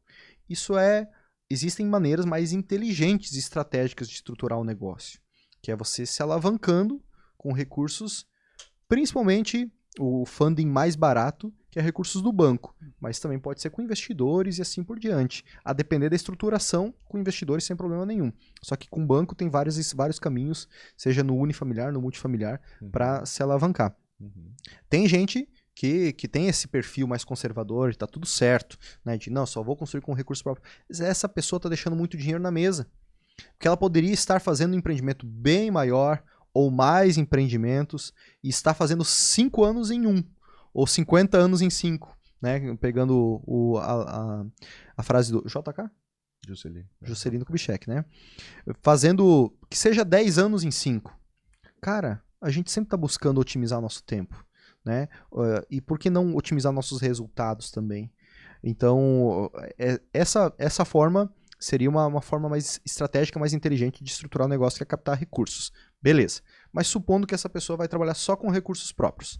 Existem maneiras mais inteligentes e estratégicas de estruturar o negócio, que é você se alavancando com recursos, principalmente o funding mais barato, que é recursos do banco, mas também pode ser com investidores e assim por diante. A depender da estruturação, com investidores sem problema nenhum. Só que com banco tem vários caminhos, seja no unifamiliar, no multifamiliar, para se alavancar. Uhum. Tem gente que tem esse perfil mais conservador e tá tudo certo, né? De não, só vou construir com recurso próprio. Mas essa pessoa tá deixando muito dinheiro na mesa. Porque ela poderia estar fazendo um empreendimento bem maior ou mais empreendimentos e está fazendo 5 anos em 1 ou 50 anos em 5, né? Pegando a frase do JK? Juscelino Kubitschek, né? Fazendo que seja 10 anos em 5. Cara, a gente sempre tá buscando otimizar o nosso tempo. né? E por que não otimizar nossos resultados também? Então, essa forma seria uma forma mais estratégica, mais inteligente de estruturar o negócio, que é captar recursos. Beleza. Mas supondo que essa pessoa vai trabalhar só com recursos próprios.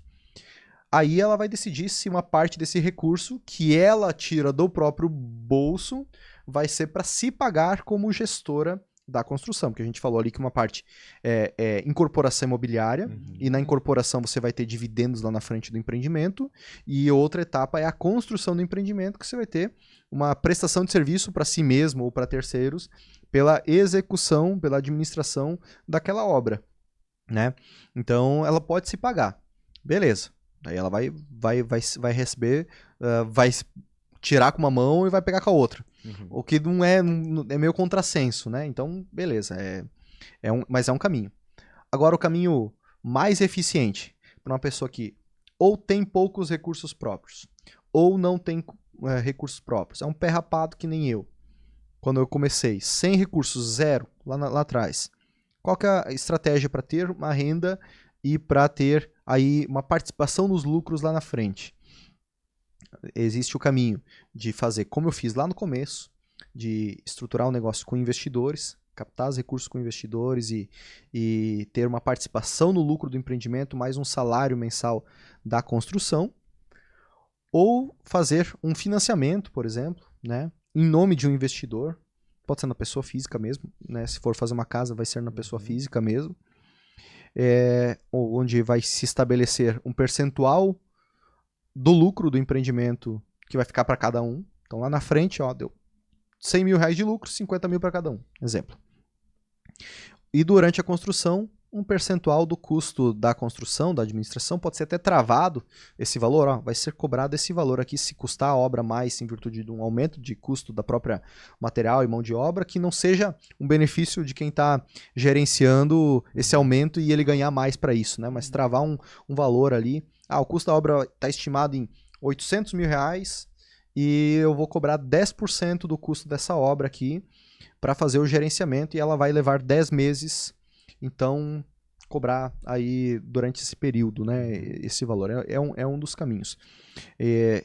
Aí ela vai decidir se uma parte desse recurso que ela tira do próprio bolso vai ser para se pagar como gestora da construção, porque a gente falou ali que uma parte é incorporação imobiliária, e na incorporação você vai ter dividendos lá na frente do empreendimento, e outra etapa é a construção do empreendimento, que você vai ter uma prestação de serviço para si mesmo ou para terceiros pela execução, pela administração daquela obra, né? Então ela pode se pagar, beleza? Aí ela vai receber, vai tirar com uma mão e vai pegar com a outra. O que não é meio contrassenso, né? Então, beleza, mas é um caminho. Agora, o caminho mais eficiente para uma pessoa que ou tem poucos recursos próprios, ou não tem recursos próprios, é um pé rapado que nem eu. Quando eu comecei, sem recursos, zero, lá atrás. Qual que é a estratégia para ter uma renda e para ter aí uma participação nos lucros lá na frente? Existe o caminho de fazer como eu fiz lá no começo, de estruturar um negócio com investidores, captar os recursos com investidores e ter uma participação no lucro do empreendimento, mais um salário mensal da construção, ou fazer um financiamento, por exemplo, né, em nome de um investidor, pode ser na pessoa física mesmo, né, se for fazer uma casa vai ser na pessoa física mesmo, onde vai se estabelecer um percentual do lucro do empreendimento que vai ficar para cada um. Então lá na frente, deu 100 mil reais de lucro, 50 mil para cada um, exemplo. E durante a construção, um percentual do custo da construção, da administração, pode ser até travado esse valor, vai ser cobrado esse valor aqui se custar a obra mais em virtude de um aumento de custo da própria material e mão de obra, que não seja um benefício de quem está gerenciando esse aumento e ele ganhar mais para isso, né? Mas travar um valor ali. O custo da obra está estimado em 800 mil reais e eu vou cobrar 10% do custo dessa obra aqui para fazer o gerenciamento e ela vai levar 10 meses, então cobrar aí durante esse período, né, esse valor. É um dos caminhos.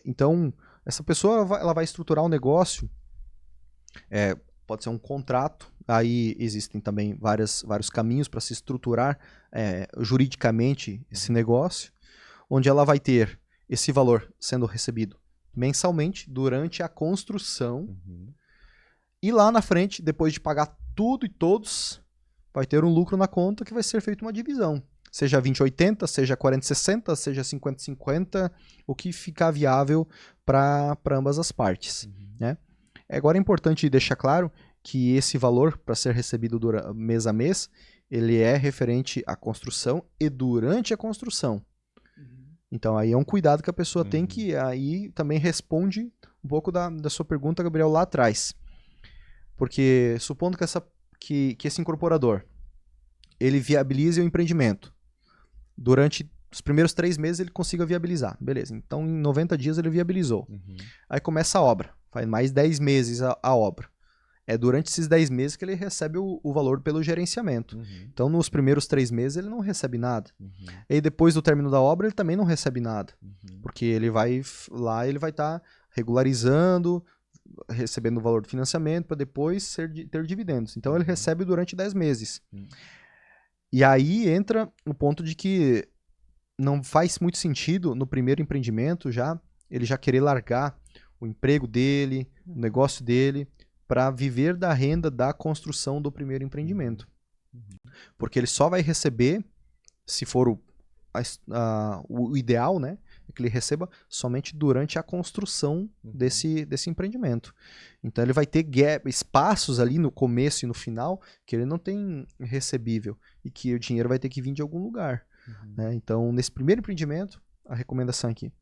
Então, essa pessoa ela vai estruturar um negócio, pode ser um contrato, aí existem também vários caminhos para se estruturar juridicamente esse negócio, onde ela vai ter esse valor sendo recebido mensalmente durante a construção. E lá na frente, depois de pagar tudo e todos, vai ter um lucro na conta que vai ser feita uma divisão. Seja 20-80, seja 40-60, seja 50-50, o que ficar viável para ambas as partes. Né? Agora é importante deixar claro que esse valor, para ser recebido mês a mês, ele é referente à construção e durante a construção. Então aí é um cuidado que a pessoa tem, que aí também responde um pouco da sua pergunta, Gabriel, lá atrás. Porque supondo que esse incorporador ele viabilize o empreendimento, durante os primeiros 3 meses ele consiga viabilizar, beleza, então em 90 dias ele viabilizou. Aí começa a obra, faz mais 10 meses a obra. É durante esses 10 meses que ele recebe o valor pelo gerenciamento. Então, nos primeiros 3 meses, ele não recebe nada. E depois do término da obra, ele também não recebe nada. Porque ele vai estar regularizando, recebendo o valor do financiamento, para depois ter dividendos. Então, ele recebe durante 10 meses. E aí entra o ponto de que não faz muito sentido, no primeiro empreendimento, ele já querer largar o emprego dele, o negócio dele, para viver da renda da construção do primeiro empreendimento. Porque ele só vai receber, se for o ideal, né, é que ele receba somente durante a construção desse empreendimento. Então ele vai ter espaços ali no começo e no final que ele não tem recebível e que o dinheiro vai ter que vir de algum lugar. Né? Então, nesse primeiro empreendimento, a recomendação aqui,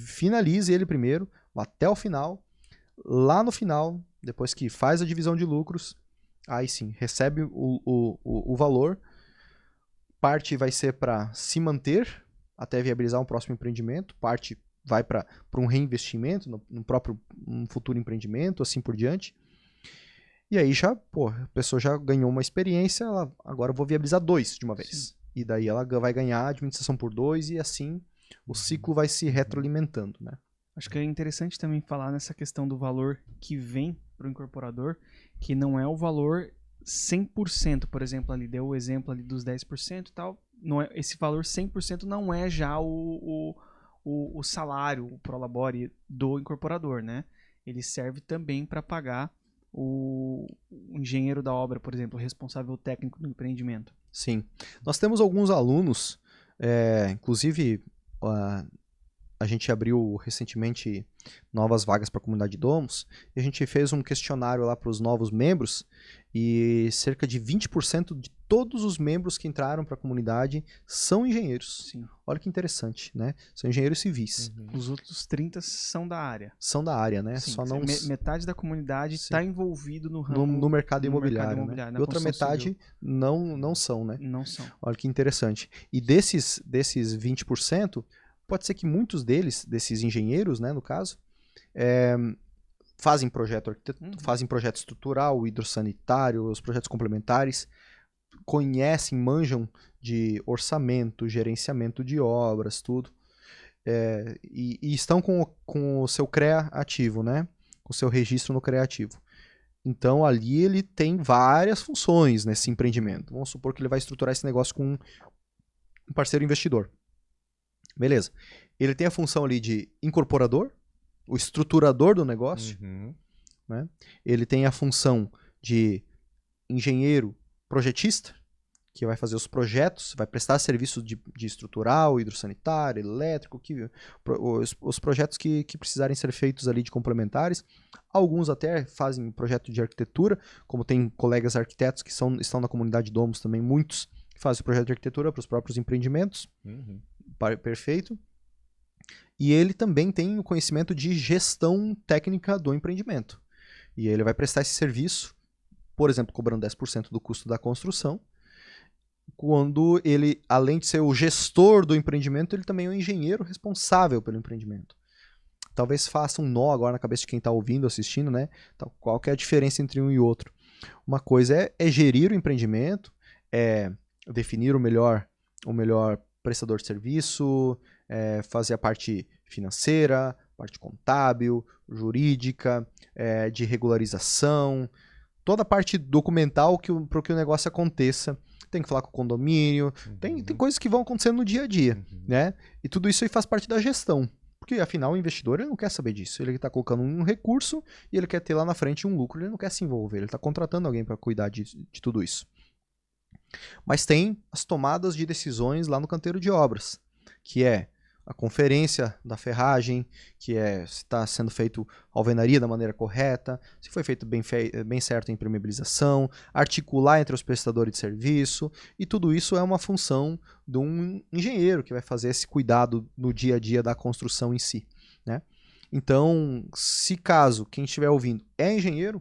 finalize ele primeiro, vá até o final. Lá no final, depois que faz a divisão de lucros, aí sim, recebe o valor. Parte vai ser para se manter até viabilizar um próximo empreendimento, parte vai para um reinvestimento no próprio futuro empreendimento, assim por diante. E aí a pessoa já ganhou uma experiência, agora eu vou viabilizar 2 de uma vez. e daí ela vai ganhar administração por 2 e assim o ciclo vai se retroalimentando, né? Acho que é interessante também falar nessa questão do valor que vem para o incorporador, que não é o valor 100%, por exemplo, ali deu o exemplo ali dos 10% e tal, não é, esse valor 100% não é já o salário, o prolabore do incorporador, né? Ele serve também para pagar o engenheiro da obra, por exemplo, o responsável técnico do empreendimento. Sim. Nós temos alguns alunos, inclusive a gente abriu recentemente novas vagas para a comunidade Domus, e a gente fez um questionário lá para os novos membros, e cerca de 20% de todos os membros que entraram para a comunidade são engenheiros. Sim. Olha que interessante, né? São engenheiros civis. Os outros 30 são da área. São da área, né? Sim, Só não... metade da comunidade está envolvido no ramo no mercado imobiliário, né? E outra metade não são, né? Não são. Olha que interessante. E desses 20%, pode ser que muitos deles, desses engenheiros, né, no caso, fazem projeto fazem projeto estrutural, hidrossanitário, os projetos complementares, conhecem, manjam de orçamento, gerenciamento de obras, tudo, e estão com o seu CREA ativo, né, com o seu registro no CREA ativo. Então ali ele tem várias funções nesse empreendimento. Vamos supor que ele vai estruturar esse negócio com um parceiro investidor. Beleza. Ele tem a função ali de incorporador, o estruturador do negócio, né? Ele tem a função de engenheiro projetista, que vai fazer os projetos, vai prestar serviço de estrutural, hidrossanitário, elétrico, os projetos que precisarem ser feitos ali de complementares. Alguns até fazem projeto de arquitetura, como tem colegas arquitetos que estão na comunidade Domus também, muitos que fazem projeto de arquitetura para os próprios empreendimentos. Perfeito. E ele também tem o conhecimento de gestão técnica do empreendimento. E ele vai prestar esse serviço, por exemplo, cobrando 10% do custo da construção, quando ele, além de ser o gestor do empreendimento, ele também é o engenheiro responsável pelo empreendimento. Talvez faça um nó agora na cabeça de quem está ouvindo, assistindo, né? Então, qual que é a diferença entre um e outro? Uma coisa é gerir o empreendimento, é definir o melhor prestador de serviço, fazer a parte financeira, parte contábil, jurídica, de regularização, toda a parte documental para que o negócio aconteça. Tem que falar com o condomínio, tem coisas que vão acontecendo no dia a dia, né? E tudo isso aí faz parte da gestão. Porque, afinal, o investidor ele não quer saber disso. Ele está colocando um recurso e ele quer ter lá na frente um lucro. Ele não quer se envolver. Ele está contratando alguém para cuidar de tudo isso. Mas tem as tomadas de decisões lá no canteiro de obras, que é a conferência da ferragem, que é se está sendo feito a alvenaria da maneira correta, se foi feito bem certo a impermeabilização, articular entre os prestadores de serviço, e tudo isso é uma função de um engenheiro que vai fazer esse cuidado no dia a dia da construção em si, né? Então, se caso quem estiver ouvindo é engenheiro,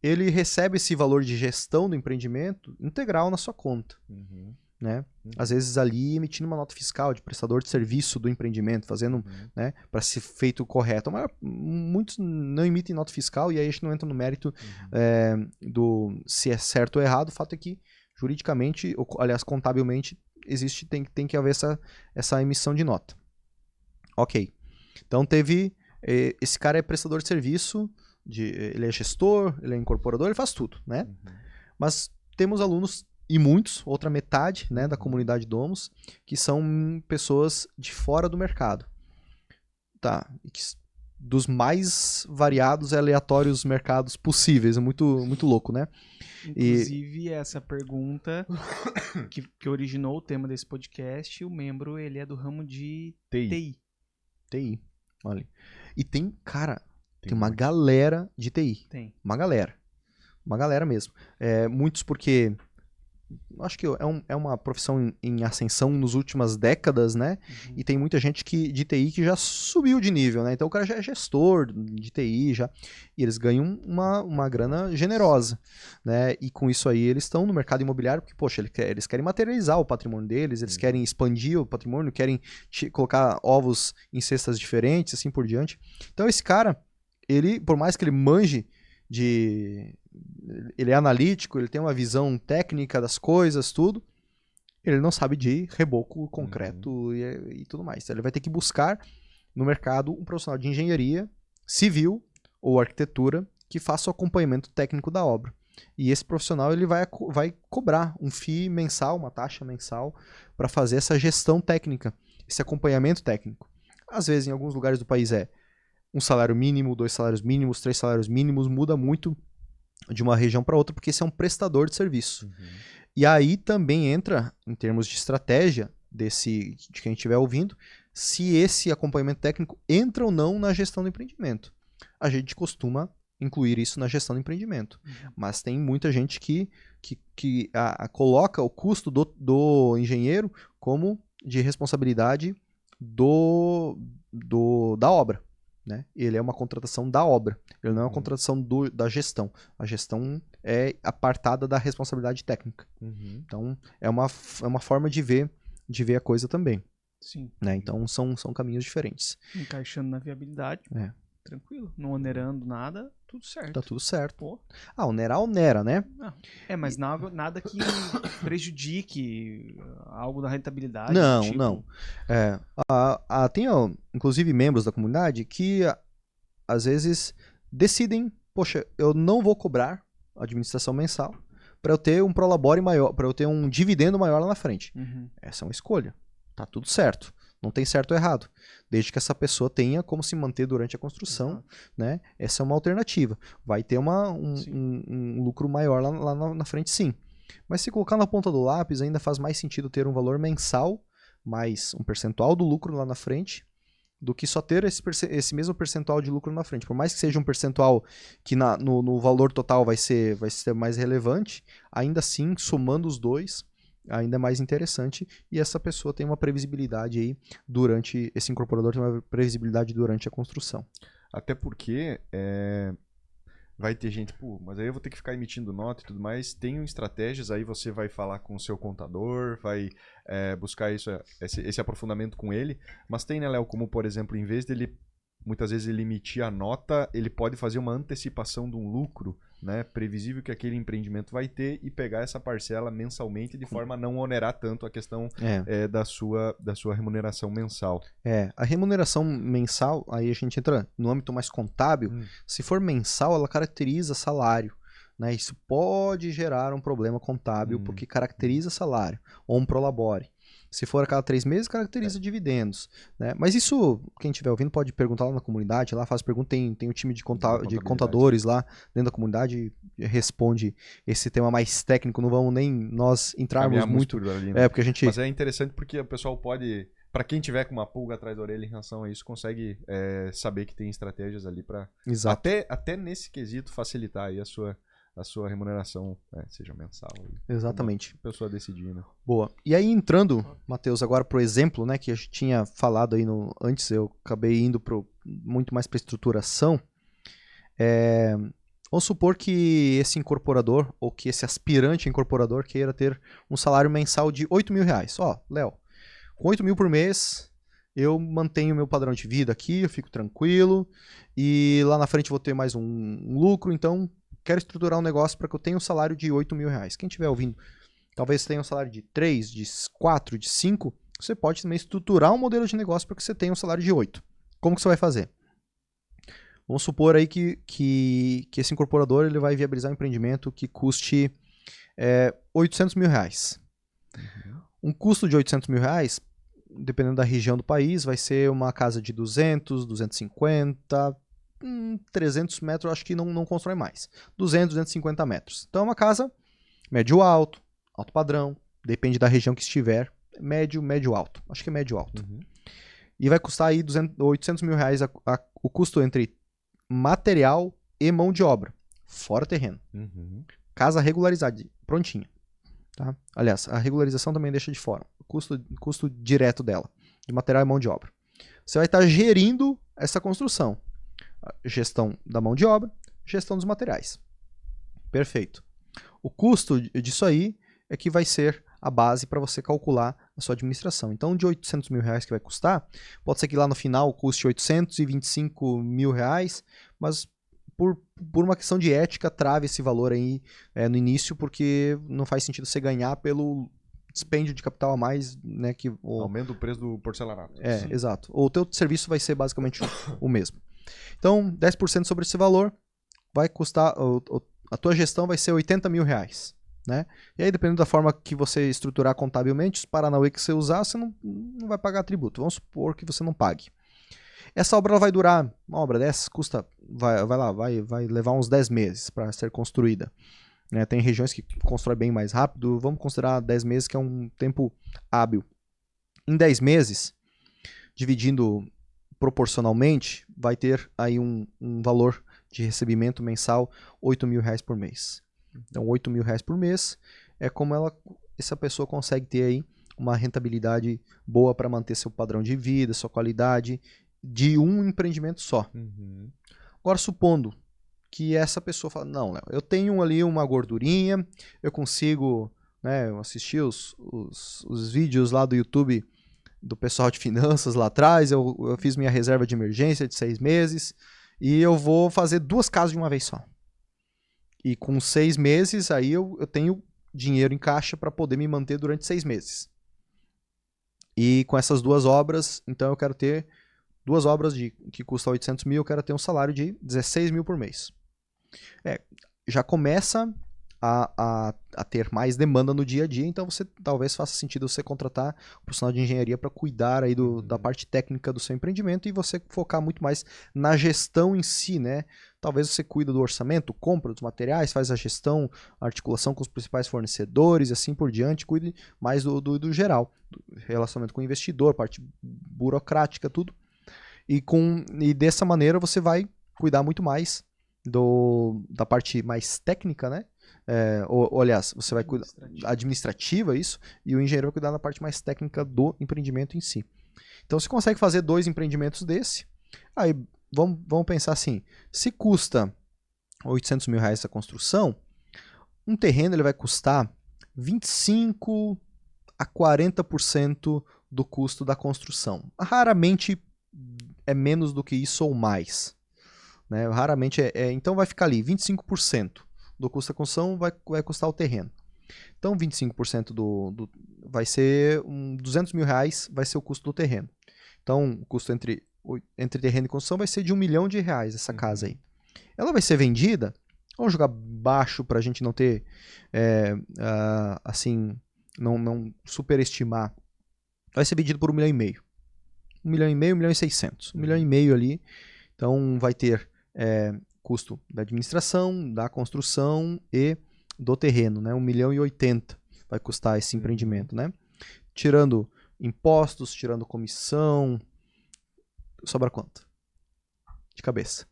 ele recebe esse valor de gestão do empreendimento integral na sua conta. Né? Às vezes ali emitindo uma nota fiscal de prestador de serviço do empreendimento, fazendo, né, para ser feito correto. Mas muitos não emitem nota fiscal e aí a gente não entra no mérito do se é certo ou errado. O fato é que juridicamente, aliás, contabilmente, tem que haver essa emissão de nota. Ok. Então teve. Esse cara é prestador de serviço, ele é gestor, ele é incorporador, ele faz tudo, né? Mas temos alunos, e muitos, outra metade, né, da comunidade Domus, que são pessoas de fora do mercado. Tá. Dos mais variados e aleatórios mercados possíveis. É muito, muito louco, né? Inclusive, essa pergunta que originou o tema desse podcast, o membro, ele é do ramo de TI. Olha. E tem, cara, tem uma galera de TI. Tem. Uma galera mesmo. Muitos porque... Acho que é uma profissão em ascensão nas últimas décadas, né? E tem muita gente de TI que já subiu de nível, né? Então o cara já é gestor de TI, e eles ganham uma grana generosa, né? E com isso aí eles estão no mercado imobiliário porque, poxa, eles querem materializar o patrimônio deles, eles querem expandir o patrimônio, querem colocar ovos em cestas diferentes, assim por diante. Então esse cara, ele, por mais que ele manje ele é analítico, ele tem uma visão técnica das coisas, tudo. ele não sabe de reboco, concreto e tudo mais. Então, ele vai ter que buscar no mercado um profissional de engenharia civil ou arquitetura que faça o acompanhamento técnico da obra. E esse profissional ele vai cobrar um FII mensal, uma taxa mensal, para fazer essa gestão técnica, esse acompanhamento técnico. Às vezes, em alguns lugares do país é um salário mínimo, 2 salários mínimos, 3 salários mínimos, muda muito de uma região para outra, porque esse é um prestador de serviço. E aí também entra, em termos de estratégia de quem estiver ouvindo, se esse acompanhamento técnico entra ou não na gestão do empreendimento. A gente costuma incluir isso na gestão do empreendimento. Mas tem muita gente que coloca o custo do engenheiro como de responsabilidade da obra. Né? Ele é uma contratação da obra, ele não é uma contratação da gestão. A gestão é apartada da responsabilidade técnica. Então, é uma forma de ver a coisa também. Sim. Né? Então, são caminhos diferentes. Encaixando na viabilidade, tranquilo. Não onerando nada, tudo certo. Tá tudo certo. Pô. Onera, né? Não. Mas nada que prejudique algo da rentabilidade. Não, tipo... não. Tem, inclusive, membros da comunidade que, às vezes, decidem, poxa, eu não vou cobrar a administração mensal para eu ter um prolabore maior, para eu ter um dividendo maior lá na frente. Essa é uma escolha. Tá tudo certo. Não tem certo ou errado. Desde que essa pessoa tenha como se manter durante a construção, né? Essa é uma alternativa. Vai ter um lucro maior lá na frente, sim. Mas se colocar na ponta do lápis, ainda faz mais sentido ter um valor mensal, mais um percentual do lucro lá na frente, do que só ter esse mesmo percentual de lucro na frente. Por mais que seja um percentual que no valor total vai ser mais relevante, ainda assim, somando os dois, ainda é mais interessante, e essa pessoa tem uma previsibilidade aí esse incorporador tem uma previsibilidade durante a construção. Até porque vai ter gente, mas aí eu vou ter que ficar emitindo nota e tudo mais. Tem estratégias, aí você vai falar com o seu contador, vai buscar esse aprofundamento com ele. Mas tem, né, Léo, como por exemplo, em vez dele, muitas vezes ele emitir a nota, ele pode fazer uma antecipação de um lucro, né, previsível que aquele empreendimento vai ter e pegar essa parcela mensalmente de forma a não onerar tanto a questão da sua remuneração mensal. A remuneração mensal, aí a gente entra no âmbito mais contábil. Se for mensal, ela caracteriza salário. Né? Isso pode gerar um problema contábil porque caracteriza salário ou um prolabore. Se for a cada 3 meses, caracteriza dividendos. Né? Mas isso, quem estiver ouvindo pode perguntar lá na comunidade, lá faz pergunta, tem um time de contadores lá dentro da comunidade, responde esse tema mais técnico, não vamos nem nós entrarmos muito. Ali, né? Porque a gente... Mas é interessante porque o pessoal pode, para quem tiver com uma pulga atrás da orelha em relação a isso, consegue saber que tem estratégias ali para até nesse quesito facilitar aí a sua remuneração, seja mensal. Exatamente. A pessoa decidir, né? Boa. E aí entrando, Matheus, agora pro exemplo, né, que a gente tinha falado aí antes, eu acabei indo muito mais para estruturação. Vamos supor que esse incorporador, ou que esse aspirante incorporador queira ter um salário mensal de R$8.000. Léo, com 8 mil por mês, eu mantenho meu padrão de vida aqui, eu fico tranquilo, e lá na frente vou ter mais um lucro, então quero estruturar um negócio para que eu tenha um salário de R$8.000. Quem estiver ouvindo, talvez tenha um salário de 3, de 4, de 5, você pode também estruturar um modelo de negócio para que você tenha um salário de 8. Como que você vai fazer? Vamos supor aí que esse incorporador ele vai viabilizar um empreendimento que custe R$800.000. Um custo de R$800.000, dependendo da região do país, vai ser uma casa de 200, 250, 300 metros, acho que não constrói mais. 200, 250 metros. Então é uma casa médio-alto, alto padrão, depende da região que estiver, médio-alto. Acho que é médio-alto. E vai custar aí R$800.000 o custo entre material e mão de obra, fora terreno. Casa regularizada, prontinha. Tá? Aliás, a regularização também deixa de fora. O custo direto dela, de material e mão de obra. Você vai estar gerindo essa construção. Gestão da mão de obra, gestão dos materiais. Perfeito. O custo disso aí é que vai ser a base para você calcular a sua administração. Então, de R$800.000 que vai custar, pode ser que lá no final custe R$825.000, mas por uma questão de ética, trave esse valor aí no início, porque não faz sentido você ganhar pelo dispêndio de capital a mais, né? Aumenta o preço do porcelanato. Sim. Exato. O teu serviço vai ser basicamente o mesmo. Então, 10% sobre esse valor vai custar, a tua gestão vai ser R$80 mil, né? E aí, dependendo da forma que você estruturar contabilmente, os Paranauê que você usar, você não vai pagar tributo. Vamos supor que você não pague. Essa obra ela vai durar, uma obra dessas vai levar uns 10 meses para ser construída. Né? Tem regiões que constroem bem mais rápido, vamos considerar 10 meses que é um tempo hábil. Em 10 meses, dividindo proporcionalmente, vai ter aí um valor de recebimento mensal R$8 mil por mês. Então, R$8 mil por mês é como essa pessoa consegue ter aí uma rentabilidade boa para manter seu padrão de vida, sua qualidade, de um empreendimento só. Agora, supondo que essa pessoa fala, não, Léo, eu tenho ali uma gordurinha, eu consigo, né, eu assisti os vídeos lá do YouTube do pessoal de finanças lá atrás, eu fiz minha reserva de emergência de 6 meses e eu vou fazer 2 casas de uma vez só. E com 6 meses aí eu tenho dinheiro em caixa para poder me manter durante 6 meses. E com essas 2 obras, então eu quero ter 2 obras que custam 800 mil, eu quero ter um salário de 16 mil por mês. Já começa a ter mais demanda no dia a dia, então talvez faça sentido você contratar um profissional de engenharia para cuidar aí da parte técnica do seu empreendimento e você focar muito mais na gestão em si, né? Talvez você cuida do orçamento, compra dos materiais, faz a gestão, a articulação com os principais fornecedores e assim por diante, cuide mais do geral, do relacionamento com o investidor, parte burocrática, tudo. E dessa maneira você vai cuidar muito mais da parte mais técnica, né? Aliás, você vai cuidar administrativa, isso, e o engenheiro vai cuidar da parte mais técnica do empreendimento em si. Então, você consegue fazer 2 empreendimentos desse. Aí, vamos pensar assim, se custa 800 mil reais essa construção, um terreno ele vai custar 25% a 40% do custo da construção. Raramente é menos do que isso ou mais. Né? Raramente então vai ficar ali, 25% do custo da construção vai custar o terreno. Então 25% vai ser 200 mil reais, vai ser o custo do terreno. Então o custo entre terreno e construção vai ser de R$1 milhão essa casa aí. Ela vai ser vendida, vamos jogar baixo para a gente não ter, assim, não superestimar. Vai ser vendido por R$1,5 milhão. R$1,5 milhão, R$1,600,000. R$1,5 milhão ali. Então vai ter custo da administração, da construção e do terreno, né? R$1,80 milhão vai custar esse empreendimento, né? Tirando impostos, tirando comissão, sobra quanto? De cabeça.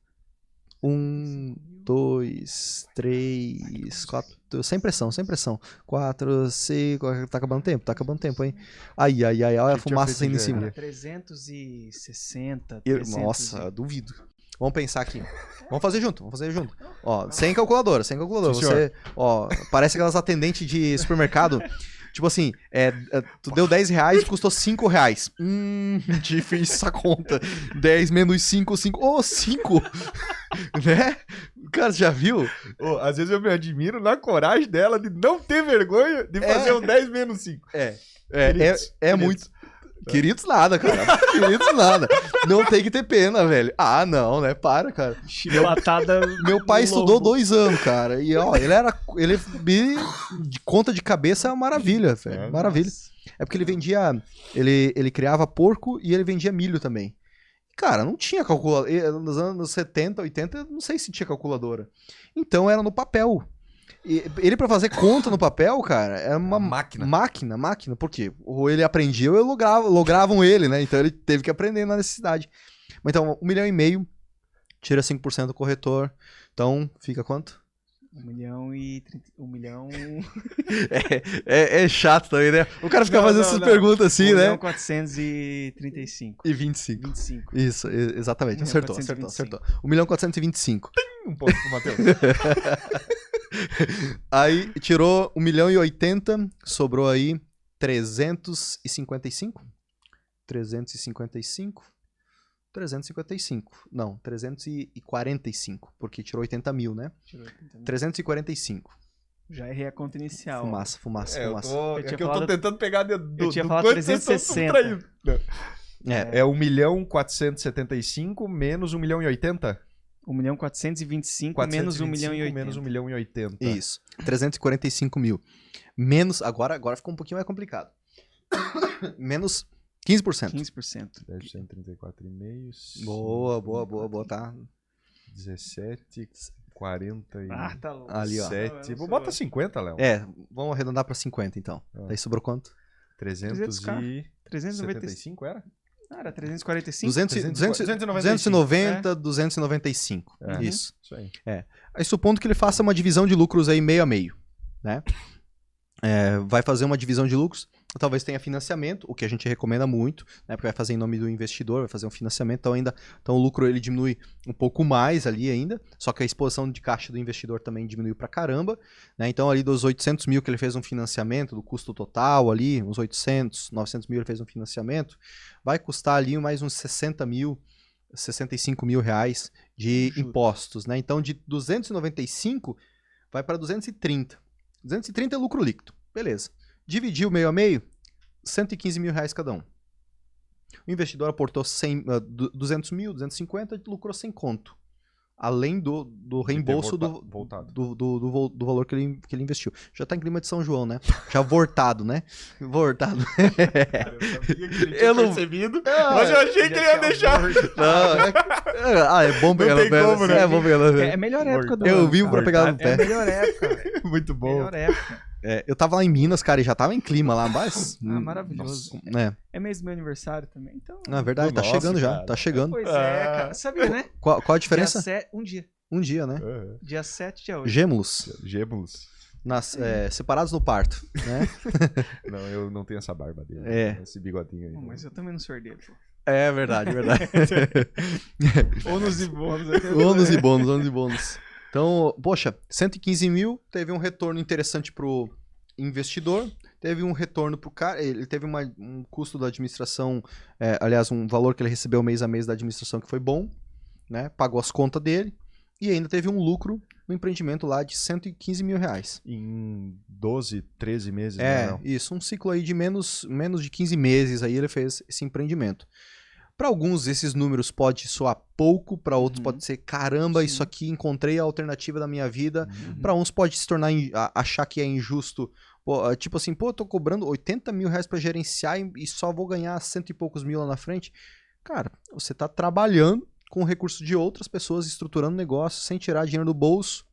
1, 2, 3, 4, sem pressão. 4, 5, tá acabando o tempo, hein? Ai, olha a fumaça saindo em cima. 360, Nossa, duvido. Vamos pensar aqui. Vamos fazer junto. Ó, sem calculadora. Você, ó, parece aquelas atendentes de supermercado. Tipo assim, tu deu R$10 e custou R$5. Difícil essa conta. 10 menos 5, 5. Ô, 5! Né? Cara, você já viu? Às vezes eu me admiro na coragem dela de não ter vergonha de fazer um 10 menos 5. Queridos. Muito... Queridos nada, cara. Queridos nada. Não tem que ter pena, velho. Ah, não, né? Para, cara. Chibatada. Meu pai estudou 2 anos, cara. E, ó, ele de conta de cabeça é uma maravilha, velho. Maravilha. Nossa. É porque ele vendia... Ele criava porco e ele vendia milho também. Cara, não tinha calculadora. Nos anos 70, 80, eu não sei se tinha calculadora. Então era no papel. Ele, pra fazer conta no papel, cara, era uma máquina. Por quê? Ou ele aprendia ou logravam ele, né? Então ele teve que aprender na necessidade. Mas então, R$1,5 milhão, tira 5% do corretor. Então, fica quanto? 1 milhão e 30... 1 milhão... É chato também, né? O cara fica fazendo essas perguntas assim, 1 né? 1 milhão 435. E 25. 25. Isso, exatamente. Acertou. 1 milhão 425. Um ponto pro Matheus. Aí tirou 1 milhão e 80, sobrou aí 355. Não, 345, porque tirou 80 mil, né? 345. Já errei a conta inicial. Fumaça. Eu tô falado... tentando pegar do Eu tinha falado 360. É 1.475.000 menos 1.080.000? 1.425.000 menos 1.080.000. Menos 1.080.000. Isso. 345 mil. Menos, agora ficou um pouquinho mais complicado. Menos 15%. 15%. 10%, 34,5. Boa, tá? 17, 40 e... Ah, tá louco. Ali, ó. 7. Bota 50, Léo. Vamos arredondar pra 50, então. Daí sobrou quanto? 375 era? Ah, era 345? 290, 295. Isso. Isso aí. Aí supondo que ele faça uma divisão de lucros aí meio a meio, né? Vai fazer uma divisão de lucros, talvez tenha financiamento, o que a gente recomenda muito, né? Porque vai fazer em nome do investidor, vai fazer um financiamento, então o lucro ele diminui um pouco mais ali ainda, só que a exposição de caixa do investidor também diminuiu pra caramba, né? Então ali dos 800 mil que ele fez um financiamento, do custo total ali, uns 800, 900 mil ele fez um financiamento, vai custar ali mais uns 60 mil, 65 mil reais de impostos, né? Então de 295 vai para 230. 230 é lucro líquido. Beleza. Dividiu meio a meio, 115 mil reais cada um. O investidor aportou 200 mil, 250, lucrou sem conto. Além do reembolso do valor que ele investiu. Já tá em clima de São João, né? Já vortado, né? Vortado. Cara, eu sabia que ele tinha percebido, mas eu achei que ele ia deixar. É bom pegar no pé. Como, né? É bom pegar no pé. É a melhor época do Eu ano, vivo pra cara. pegar no pé. É a melhor época. Muito bom. Melhor época. Eu tava lá em Minas, cara, e já tava em clima lá, mas... Maravilhoso. Nossa, É mês do meu aniversário também, então... Na verdade, tá chegando já, tá chegando. Pois é, cara. Sabia, né? Qual a diferença? Um dia. Um dia, né? Dia 7 de hoje. Gêmeos. Separados no parto, né? Não, eu não tenho essa barba dele. Esse bigodinho aí. Mas eu também não sou herdeiro. É verdade. Ônus e bônus. Ônus e bônus. Então, poxa, 115 mil, teve um retorno interessante pro investidor, teve um retorno pro cara, ele teve um custo da administração, aliás, um valor que ele recebeu mês a mês da administração que foi bom, né? Pagou as contas dele e ainda teve um lucro no empreendimento lá de 115 mil reais. Em 12, 13 meses, não? Isso, um ciclo aí de menos de 15 meses aí ele fez esse empreendimento. Para alguns, esses números pode soar pouco, para outros pode ser, caramba, isso aqui encontrei a alternativa da minha vida. Para uns pode se tornar, achar que é injusto. Tipo assim, eu tô cobrando 80 mil reais para gerenciar e só vou ganhar 100 e poucos mil lá na frente. Cara, você tá trabalhando com o recurso de outras pessoas, estruturando negócio, sem tirar dinheiro do bolso.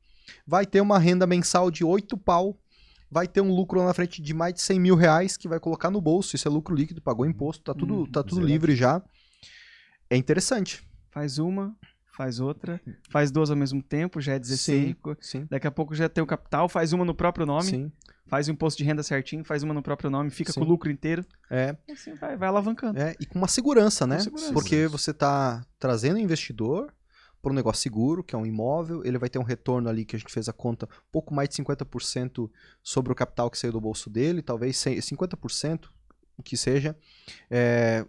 Vai ter uma renda mensal de 8 pau. Vai ter um lucro lá na frente de mais de 100 mil reais que vai colocar no bolso. Isso é lucro líquido, pagou imposto, tá tudo livre já. É interessante. Faz uma, faz outra, faz duas ao mesmo tempo, já é 16. Sim. Daqui a pouco já tem o capital, faz uma no próprio nome, Sim. faz o imposto de renda certinho, faz uma no próprio nome, fica com o lucro inteiro. E assim vai alavancando. E com uma segurança, né? Com segurança. Porque você tá trazendo investidor para um negócio seguro, que é um imóvel, ele vai ter um retorno ali, que a gente fez a conta, pouco mais de 50% sobre o capital que saiu do bolso dele, talvez 50%. Que seja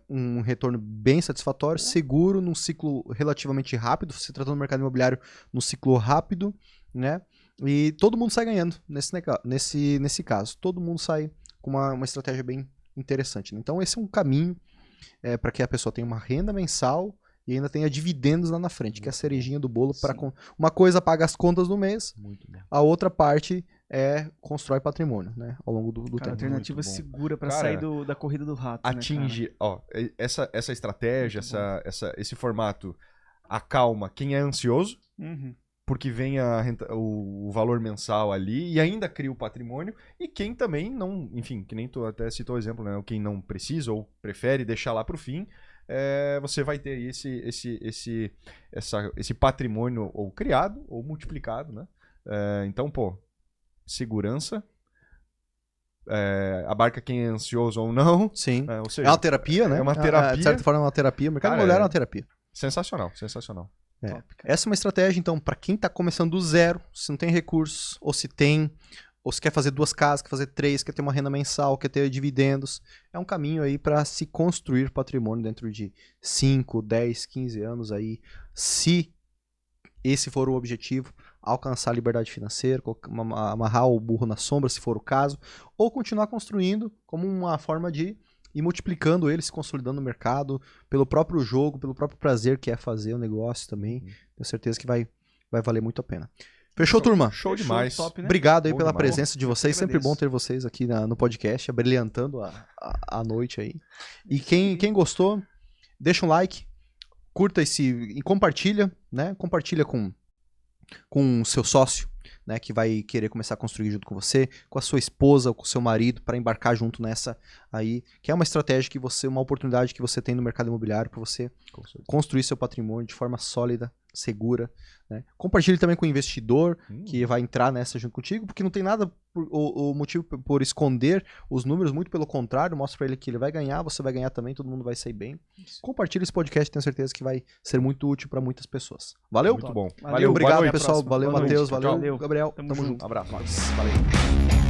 um retorno bem satisfatório, seguro, num ciclo relativamente rápido, você tratando do mercado imobiliário num ciclo rápido, né? E todo mundo sai ganhando nesse caso. Todo mundo sai com uma estratégia bem interessante, né? Então esse é um caminho para que a pessoa tenha uma renda mensal e ainda tenha dividendos lá na frente, que é a cerejinha do bolo. Uma coisa paga as contas do mês, a outra parte constrói patrimônio, né, ao longo do tempo. Alternativa segura para sair da corrida do rato. Atinge, né, essa estratégia, esse formato acalma quem é ansioso, porque vem o valor mensal ali e ainda cria o patrimônio, e quem também não, enfim, que nem tu até citou o exemplo, né, quem não precisa ou prefere deixar lá pro fim, você vai ter esse patrimônio ou criado ou multiplicado, né? Então, segurança, abarca quem é ansioso ou não. Sim. Ou seja, é uma terapia, né? É uma terapia. De certa forma é uma terapia. O mercado imobiliário é uma terapia. Sensacional. Essa é uma estratégia, então, para quem está começando do zero, se não tem recursos, ou se quer fazer 2 casas, quer fazer 3, quer ter uma renda mensal, quer ter dividendos. É um caminho aí para se construir patrimônio dentro de 5, 10, 15 anos aí. Se esse for o objetivo, alcançar a liberdade financeira, amarrar o burro na sombra, se for o caso, ou continuar construindo como uma forma de ir multiplicando ele, se consolidando no mercado, pelo próprio jogo, pelo próprio prazer que é fazer o negócio também. Tenho certeza que vai valer muito a pena. Fechou, turma? Show demais. Top, né? Obrigado aí Bom pela demais. presença de vocês. Sempre bom ter vocês aqui no podcast, abrilhantando a noite aí. E quem gostou, deixa um like, curta e compartilha, né? Compartilha com o seu sócio, né? Que vai querer começar a construir junto com você, com a sua esposa ou com o seu marido, para embarcar junto nessa aí, que é uma estratégia que uma oportunidade que você tem no mercado imobiliário para você construir seu patrimônio de forma sólida, segura, né? Compartilhe também com o investidor que vai entrar nessa junto contigo, porque não tem nada o motivo por esconder os números, muito pelo contrário, mostra para ele que ele vai ganhar, você vai ganhar também, todo mundo vai sair bem. Compartilhe esse podcast, tenho certeza que vai ser muito útil para muitas pessoas. Valeu? Muito bom. Valeu, Obrigado, boa noite. pessoal. Valeu, Boa noite. Matheus. Tchau, Valeu, tchau. Gabriel. Tamo Tamo junto. junto. Abraço. Valeu.